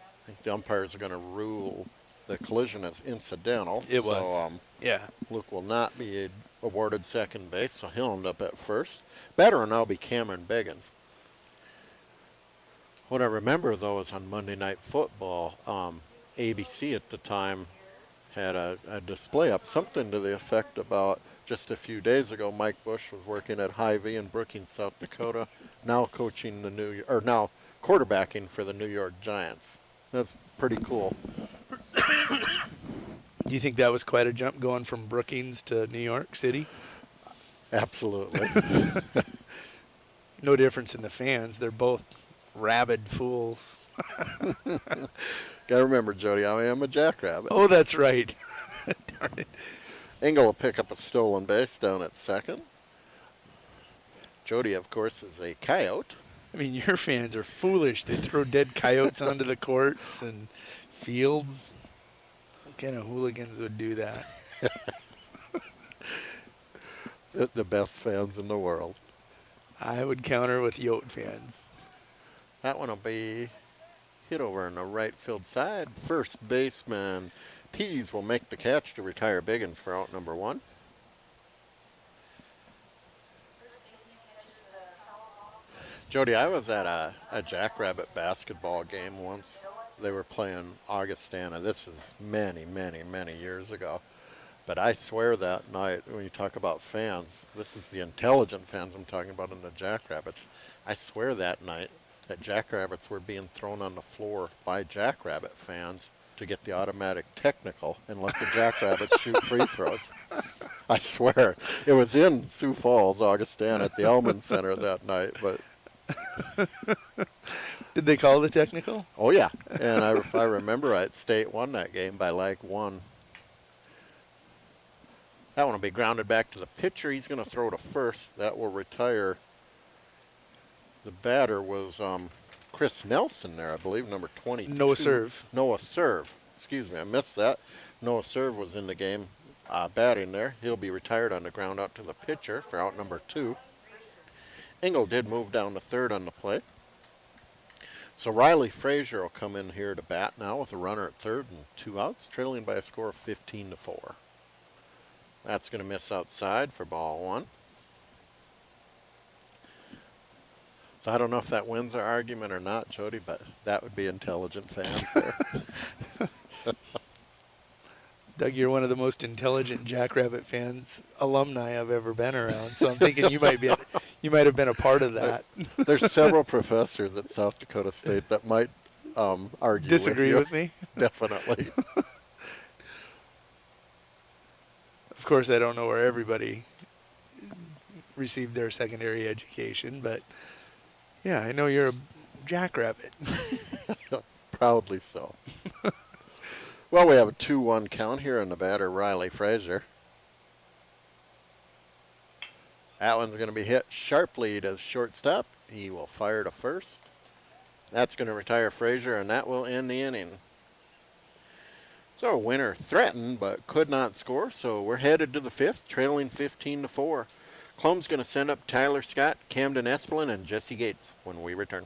I think the umpires are going to rule the collision as incidental. It was. Yeah. Luke will not be awarded second base, so he'll end up at first. Batter will now be Cameron Biggins. What I remember, though, is on Monday Night Football, ABC at the time had a display up, something to the effect about just a few days ago, Mike Bush was working at Hy-Vee in Brookings, South Dakota, now coaching now quarterbacking for the New York Giants. That's pretty cool. Do you think that was quite a jump going from Brookings to New York City? Absolutely. No difference in the fans. They're both rabid fools. Gotta remember, Jody, I am a jackrabbit. Oh, that's right. Darn it. Engel will pick up a stolen base down at second. Jody, of course, is a coyote. I mean, your fans are foolish. They throw dead coyotes onto the courts and fields. What kind of hooligans would do that? The best fans in the world. I would counter with Yote fans. That one will be hit over on the right field side. First baseman Pease will make the catch to retire Biggins for out number one. Jody, I was at a Jackrabbit basketball game once. They were playing Augustana. This is many, many, many years ago. But I swear that night, when you talk about fans, this is the intelligent fans I'm talking about in the Jackrabbits. I swear that night that Jackrabbits were being thrown on the floor by Jackrabbit fans to get the automatic technical and let the Jackrabbits shoot free throws. I swear. It was in Sioux Falls, Augustana, at the Elman Center that night. But did they call the technical? Oh, yeah. And if I remember right, State won that game by like one. That one will be grounded back to the pitcher. He's going to throw to first. That will retire. The batter was Chris Nelson there, I believe, number 22. Noah Serve. Noah Serve. Excuse me, I missed that. Noah Serve was in the game batting there. He'll be retired on the ground out to the pitcher for out number 2. Engel did move down to third on the play. So Riley Frazier will come in here to bat now with a runner at third and 2 outs, trailing by a score of 15-4. That's going to miss outside for ball one. So I don't know if that wins our argument or not, Jody, but that would be intelligent fans there. Doug, you're one of the most intelligent Jackrabbit fans alumni I've ever been around, so I'm thinking you might You might have been a part of that. There's several professors at South Dakota State that might argue Disagree with with me? Definitely. Of course, I don't know where everybody received their secondary education, but yeah, I know you're a jackrabbit. Proudly so. Well, we have a 2-1 count here on the batter, Riley Frazier. That one's going to be hit sharply to shortstop. He will fire to first. That's going to retire Frazier, and that will end the inning. So Winner threatened but could not score, so we're headed to the 5th, trailing 15-4. Clome's going to send up Tyler Scott, Camden Espelin, and Jesse Gates when we return.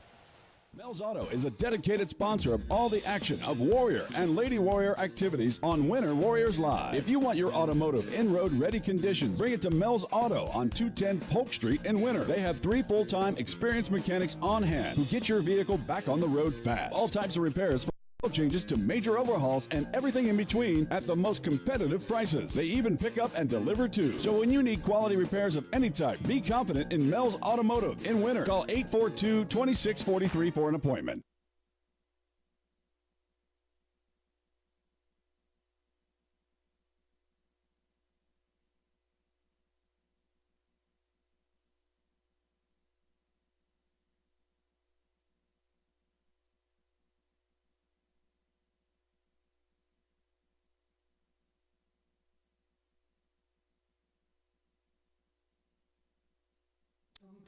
Mel's Auto is a dedicated sponsor of all the action of Warrior and Lady Warrior activities on Winter Warriors Live. If you want your automotive in-road ready conditions, bring it to Mel's Auto on 210 Polk Street in Winter. They have 3 full-time experienced mechanics on hand who get your vehicle back on the road fast. All types of repairs from changes to major overhauls and everything in between at the most competitive prices. They even pick up and deliver too. So when you need quality repairs of any type, be confident in Mel's Automotive in Winter. Call 842-2643 for an appointment.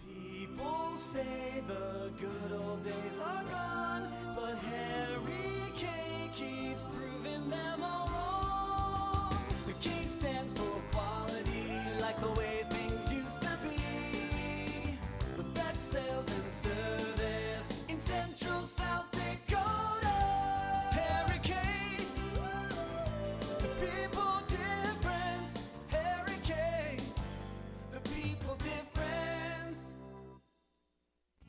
People say the good old days are gone, but Harry K keeps proving them all wrong. The K stands for quality, like the way things used to be. The best sales and service in Central South Dakota. Harry K, the people difference. Harry K, the people difference.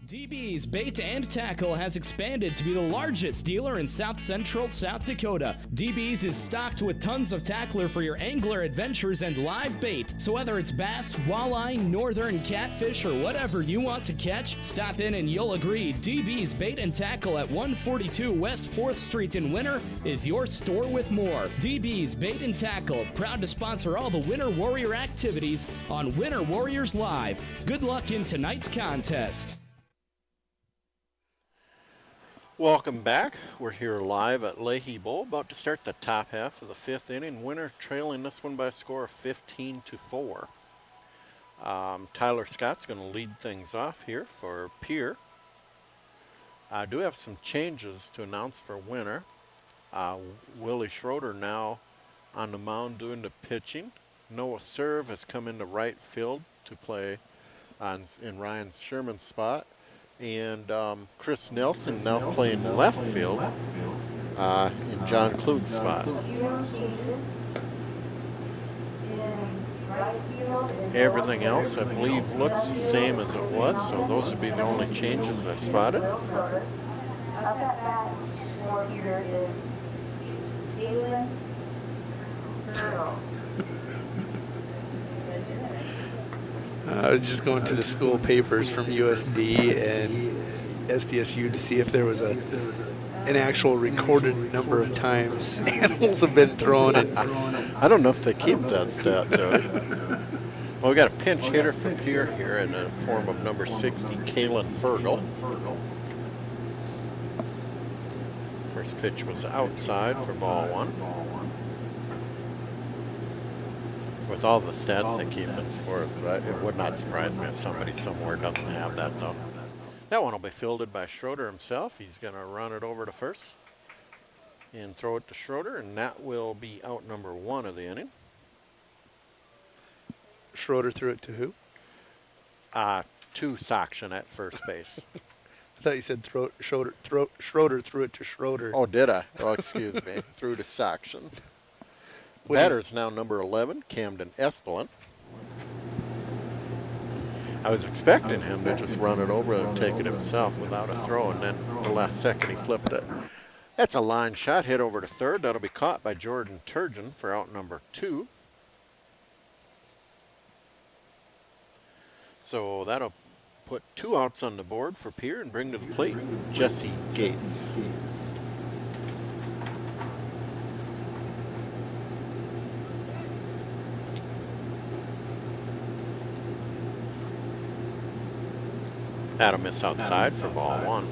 DB's Bait and Tackle has expanded to be the largest dealer in South Central South Dakota. DB's is stocked with tons of tackler for your angler adventures and live bait. So whether it's bass, walleye, northern catfish, or whatever you want to catch, stop in and you'll agree DB's Bait and Tackle at 142 West 4th Street in Winter is your store with more. DB's Bait and Tackle, proud to sponsor all the Winter Warrior activities on Winter Warriors Live. Good luck in tonight's contest. Welcome back. We're here live at Leahy Bowl, about to start the top half of the 5th inning. Winner trailing this one by a score of 15-4. Tyler Scott's going to lead things off here for Pierre. I do have some changes to announce for Winner. Willie Schroeder now on the mound doing the pitching. Noah Serve has come into right field to play in Ryan Sherman's spot. And Chris Nelson now playing left field in John Klug's spot. Everything else, I believe, looks the same as it was, so those would be the only changes I've spotted. I was just going to the school papers from USD and SDSU to see if there was an actual recorded number of times animals have been thrown. I don't know if they keep that stat, though. Well, we got a pinch hitter for Pierre here in the form of number 60, Kalen Fergal. First pitch was outside for ball 1. With all the stats they keep in sports, it would not surprise me if somebody somewhere doesn't have that, though. That one will be fielded by Schroeder himself. He's going to run it over to first and throw it to Schroeder, and that will be out number 1 of the inning. Schroeder threw it to who? To Sakshan at first base. I thought you said Schroeder threw it to Schroeder. Oh, did I? Oh, excuse me. Threw to Sakshan. Batter's now number 11, Camden Espelin. I was expecting him to just run it over and take it himself without a throw, and then the last second he flipped it. That's a line shot, hit over to third. That'll be caught by Jordan Turgeon for out number 2. So that'll put 2 outs on the board for Pierre and bring to the plate Jesse Gates. Had a miss outside for ball 1.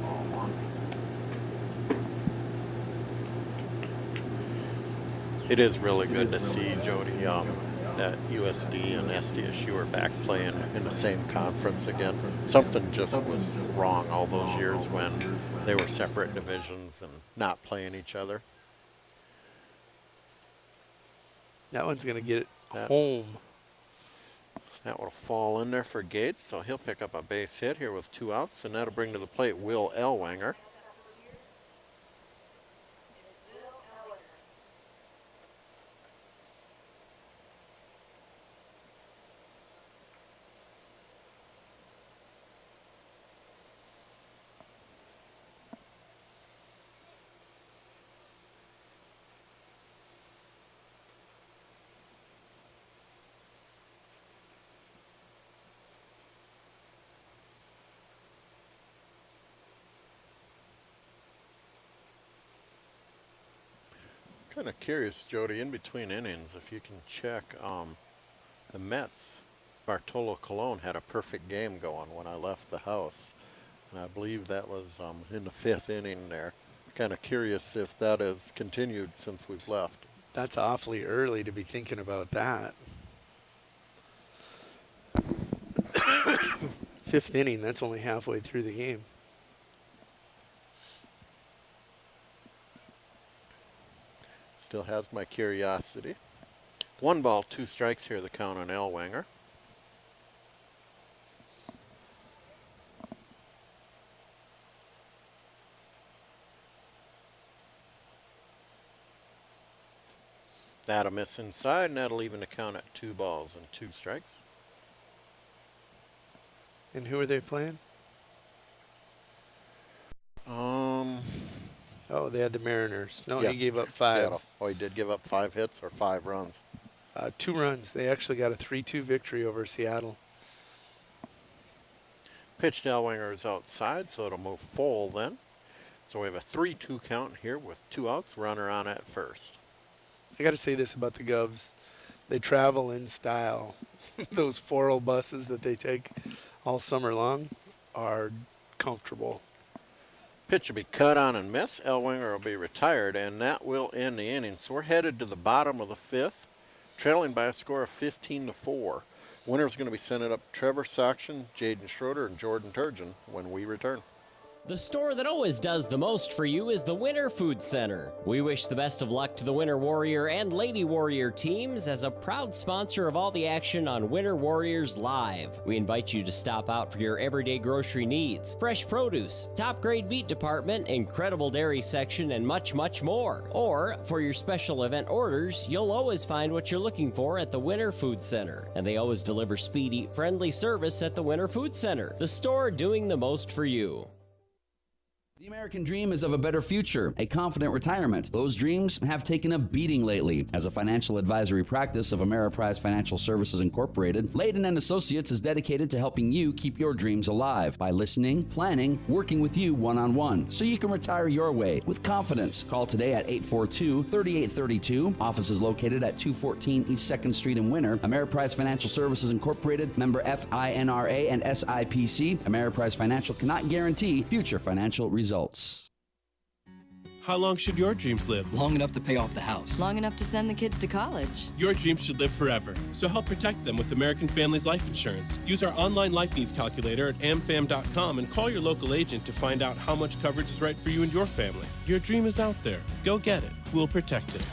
It is really good to see, Jody, that USD and SDSU are back playing in the same conference again. Something just was wrong all those years when they were separate divisions and not playing each other. That one's going to get it home. That will fall in there for Gates, so he'll pick up a base hit here with 2 outs, and that'll bring to the plate Will Ellwanger. Kind of curious, Jody, in between innings, if you can check the Mets. Bartolo Colon had a perfect game going when I left the house, and I believe that was in the 5th inning there. Kind of curious if that has continued since we've left. That's awfully early to be thinking about that. 5th inning, that's only halfway through the game. Still has my curiosity. 1 ball, 2 strikes here, the count on Ellwanger. That'll miss inside, and that'll even the count at 2 balls and 2 strikes. And who are they playing? Oh, they had the Mariners. No, yes. He gave up 5. Seattle. Oh, he did give up 5 hits or 5 runs. 2 runs. They actually got a 3-2 victory over Seattle. Pitch to Ellwanger is outside, so it'll move full then. So we have a 3-2 count here with 2 outs, runner on at first. I got to say this about the Govs. They travel in style. Those 4 buses that they take all summer long are comfortable. Pitch will be cut on and miss. Ellwanger will be retired, and that will end the inning. So we're headed to the bottom of the 5th, trailing by a score of 15-4. Winner's going to be sending up Trevor Soction, Jaden Schroeder, and Jordan Turgeon when we return. The store that always does the most for you is the Winter Food Center. We wish the best of luck to the Winter Warrior and Lady Warrior teams as a proud sponsor of all the action on Winter Warriors Live. We invite you to stop out for your everyday grocery needs, fresh produce, top-grade meat department, incredible dairy section, and much, much more. Or, for your special event orders, you'll always find what you're looking for at the Winter Food Center. And they always deliver speedy, friendly service at the Winter Food Center, the store doing the most for you. The American dream is of a better future, a confident retirement. Those dreams have taken a beating lately. As a financial advisory practice of Ameriprise Financial Services Incorporated, Layden & Associates is dedicated to helping you keep your dreams alive by listening, planning, working with you one-on-one so you can retire your way with confidence. Call today at 842-3832. Office is located at 214 East 2nd Street in Winter. Ameriprise Financial Services Incorporated, member FINRA and SIPC. Ameriprise Financial cannot guarantee future financial results. How long should your dreams live? Long enough to pay off the house. Long enough to send the kids to college. Your dreams should live forever. So help protect them with American Families Life Insurance. Use our online life needs calculator at amfam.com and call your local agent to find out how much coverage is right for you and your family. Your dream is out there. Go get it. We'll protect it.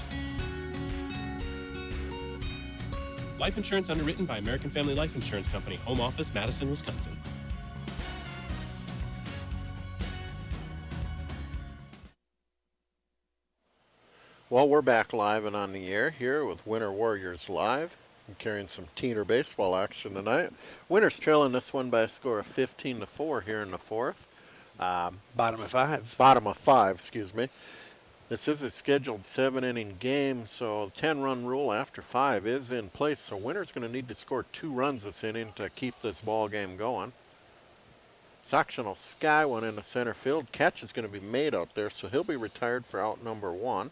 Life insurance underwritten by American Family Life Insurance Company. Home office, Madison, Wisconsin. Well, we're back live and on the air here with Winter Warriors Live. I'm carrying some Teener baseball action tonight. Winter's trailing this one by a score of 15-4 here in the 4th. Bottom of 5. Bottom of 5, excuse me. This is a scheduled 7-inning game, so the 10-run rule after 5 is in place. So Winter's going to need to score 2 runs this inning to keep this ball game going. Sectional Sky went into center field. Catch is going to be made out there, so he'll be retired for out number 1.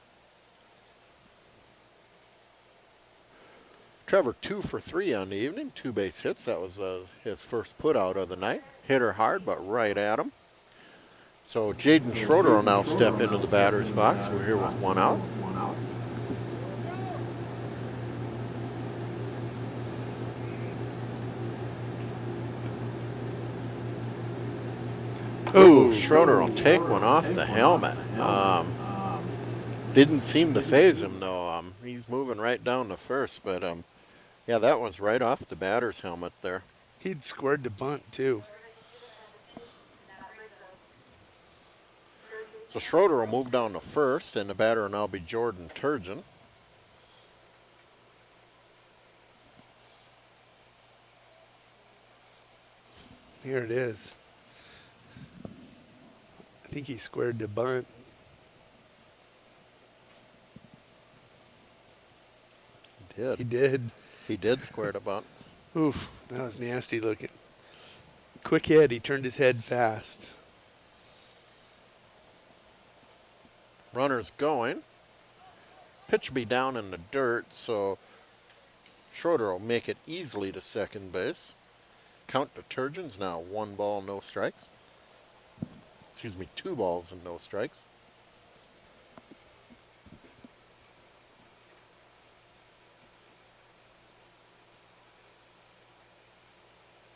Trevor 2 for 3 on the evening, 2 base hits. That was his first put out of the night. Hit her hard, but right at him. So Jaden Schroeder will now step into the batter's box. We're here with 1 out. Ooh, Schroeder will take one off the helmet. Didn't seem to phase him, though. He's moving right down to first, but yeah, that was right off the batter's helmet there. He'd squared the bunt, too. So Schroeder will move down to first, and the batter will now be Jordan Turgeon. Here it is. I think he squared the bunt. He did. He did. He did square the bunt. Oof, that was nasty looking. Quick hit, he turned his head fast. Runner's going. Pitch will be down in the dirt, so Schroeder will make it easily to second base. Count to Turgeon's now 1 ball, no strikes. Excuse me, 2 balls and no strikes.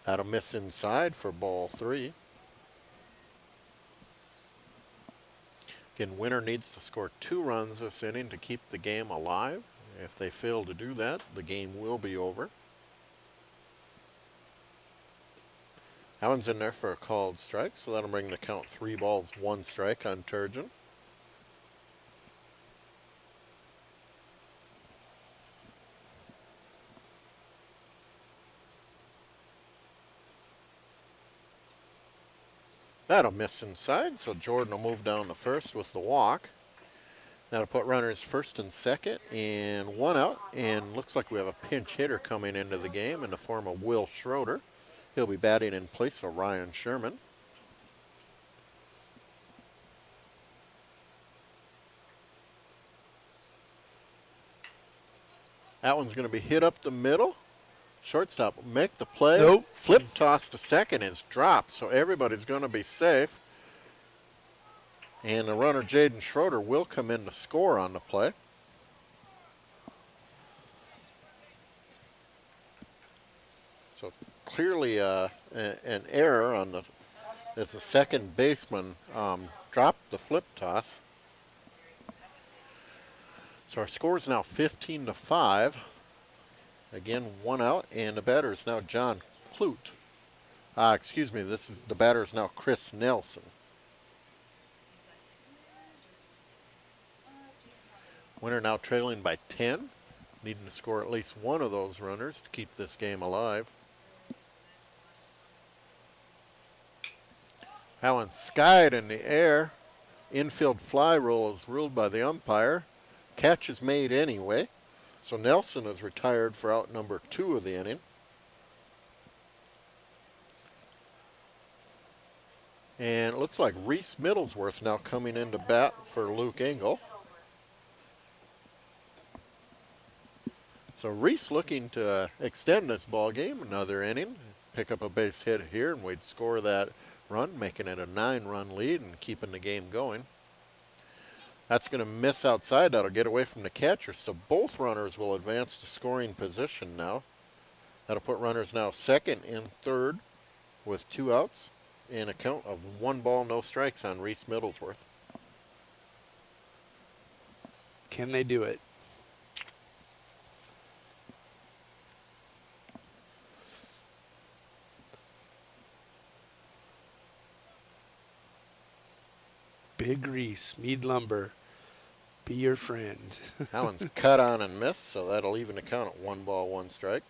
That'll miss inside for ball 3. Again, winner needs to score 2 runs this inning to keep the game alive. If they fail to do that, the game will be over. That one's in there for a called strike, so that'll bring the count 3 balls, 1 strike on Turgeon. That'll miss inside, so Jordan will move down to first with the walk. That'll put runners first and second, and 1 out, and looks like we have a pinch hitter coming into the game in the form of Will Schroeder. He'll be batting in place of Ryan Sherman. That one's going to be hit up the middle. Shortstop will make the play. Nope. Flip toss to second is dropped, so everybody's going to be safe. And the runner, Jaden Schroeder, will come in to score on the play. So clearly an error on the, as the second baseman dropped the flip toss. So our score is now 15-5. Again, 1 out, and the batter is now John Clute. Excuse me, the batter is now Chris Nelson. Winner now trailing by 10, needing to score at least 1 of those runners to keep this game alive. That one skied in the air. Infield fly roll is ruled by the umpire. Catch is made anyway. So Nelson is retired for out number 2 of the inning. And it looks like Reese Middlesworth now coming into bat for Luke Engel. So Reese looking to extend this ball game another inning, pick up a base hit here, and we'd score that run, making it a 9-run lead and keeping the game going. That's going to miss outside. That'll get away from the catcher. So both runners will advance to scoring position now. That'll put runners now second and third with 2 outs and a count of 1 ball, no strikes on Reese Middlesworth. Can they do it? Big Reese, Mead Lumber, be your friend. That one's cut on and missed, so that'll even the count at 1 ball, 1 strike.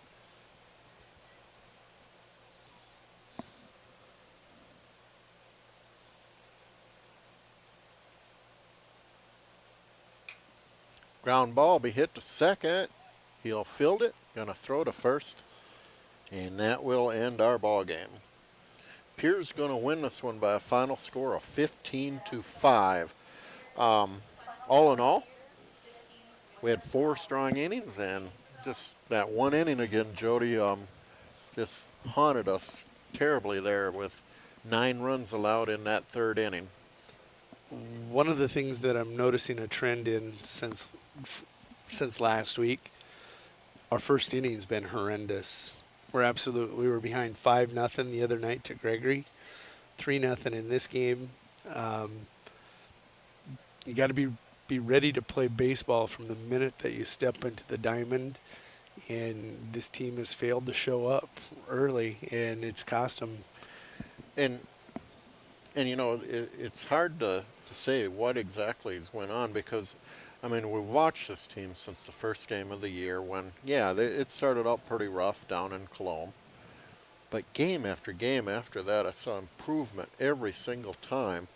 Ground ball be hit to second. He'll field it, gonna throw to first, and that will end our ball game. Pierre's going to win this one by a final score of 15-5. All in all, we had 4 strong innings, and just that one inning again, Jody, just haunted us terribly there with 9 runs allowed in that 3rd inning. One of the things that I'm noticing a trend in since last week, our first inning's been horrendous. We were behind 5-0 the other night to Gregory, 3-0 in this game. You got to be ready to play baseball from the minute that you step into the diamond, and this team has failed to show up early, and it's cost them. And you know, it's hard to say what exactly is going on, because I mean, we've watched this team since the first game of the year when, yeah, it started out pretty rough down in Cologne. But game after game after that, I saw improvement every single time.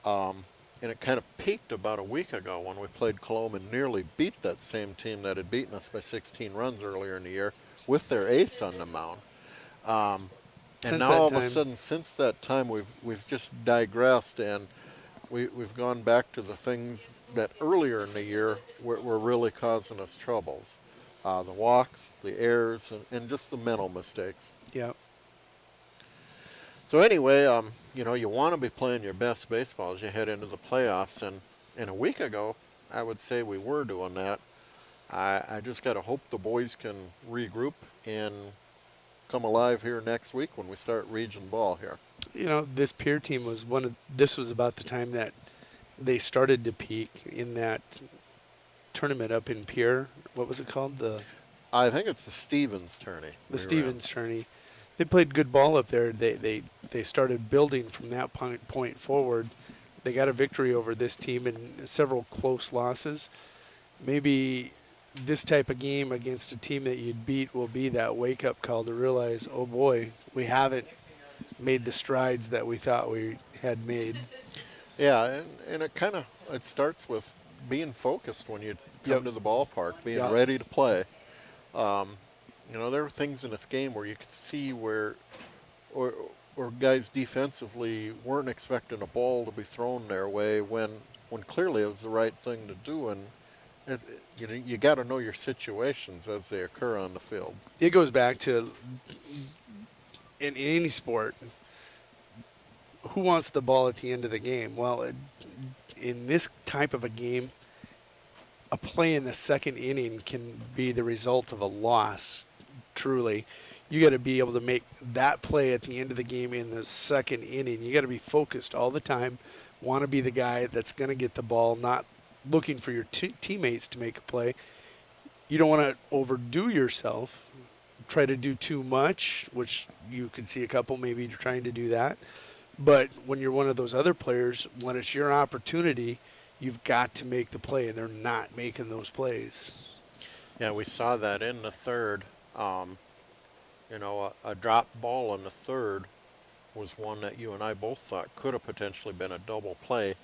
And it kind of peaked about a week ago when we played Cologne and nearly beat that same team that had beaten us by 16 runs earlier in the year with their ace on the mound. And now all of a sudden, since that time, we've just digressed, and we've gone back to the things that earlier in the year were really causing us troubles. The walks, the errors, and just the mental mistakes. Yeah. So anyway, you know, you want to be playing your best baseball as you head into the playoffs, and a week ago, I would say we were doing that. I just got to hope the boys can regroup and come alive here next week when we start region ball here. You know, this Pierre team was this was about the time that they started to peak in that tournament up in Pierre. What was it called? I think it's the Stevens tourney. The Stevens tourney. They played good ball up there. They started building from that point forward. They got a victory over this team and several close losses. Maybe this type of game against a team that you'd beat will be that wake-up call to realize, oh boy, we haven't made the strides that we thought we had made. Yeah, and it starts with being focused when you come to the ballpark, being ready to play. You know, there are things in this game where you could see where guys defensively weren't expecting a ball to be thrown their way when clearly it was the right thing to do, and you got to know your situations as they occur on the field. It goes back to in any sport, who wants the ball at the end of the game? Well, in this type of a game, a play in the 2nd inning can be the result of a loss. Truly, you got to be able to make that play at the end of the game in the 2nd inning. You got to be focused all the time, want to be the guy that's going to get the ball, not looking for your teammates to make a play. You don't want to overdo yourself, try to do too much, which you can see a couple maybe trying to do that. But when you're one of those other players, when it's your opportunity, you've got to make the play, and they're not making those plays. Yeah, we saw that in the 3rd. You know, a drop ball in the 3rd was one that you and I both thought could have potentially been a double play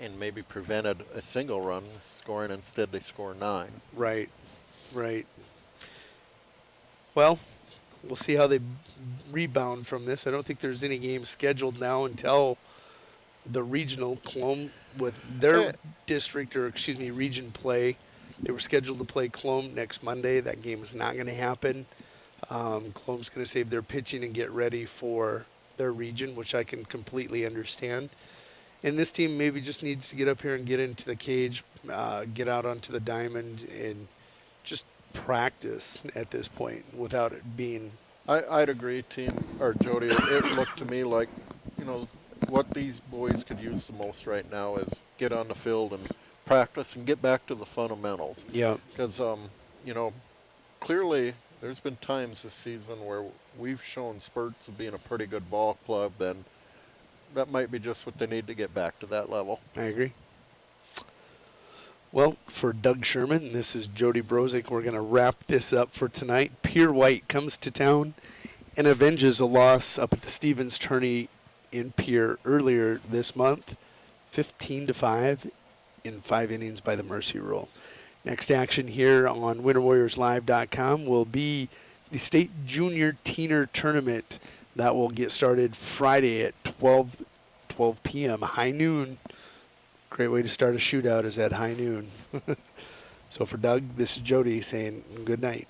and maybe prevented a single run scoring. Instead, they score 9. Right. Well, we'll see how they rebound from this. I don't think there's any games scheduled now until the regional Cologne with their region play. They were scheduled to play Cologne next Monday. That game is not going to happen. Cologne's going to save their pitching and get ready for their region, which I can completely understand. And this team maybe just needs to get up here and get into the cage, get out onto the diamond, and just practice at this point without it being... I'd agree, Jody. It looked to me like, you know, what these boys could use the most right now is get on the field and practice and get back to the fundamentals. Yeah. Because, you know, clearly there's been times this season where we've shown spurts of being a pretty good ball club, then that might be just what they need to get back to that level. I agree. Well, for Doug Sherman, this is Jody Brozick. We're going to wrap this up for tonight. Pierre White comes to town and avenges a loss up at the Stevens tourney in Pierre earlier this month, 15-5 in 5 innings by the Mercy Rule. Next action here on WinterWarriorsLive.com will be the State Junior Teener Tournament. That will get started Friday at 12 p.m., high noon. Great way to start a shootout is at high noon. So for Doug, this is Jody saying good night.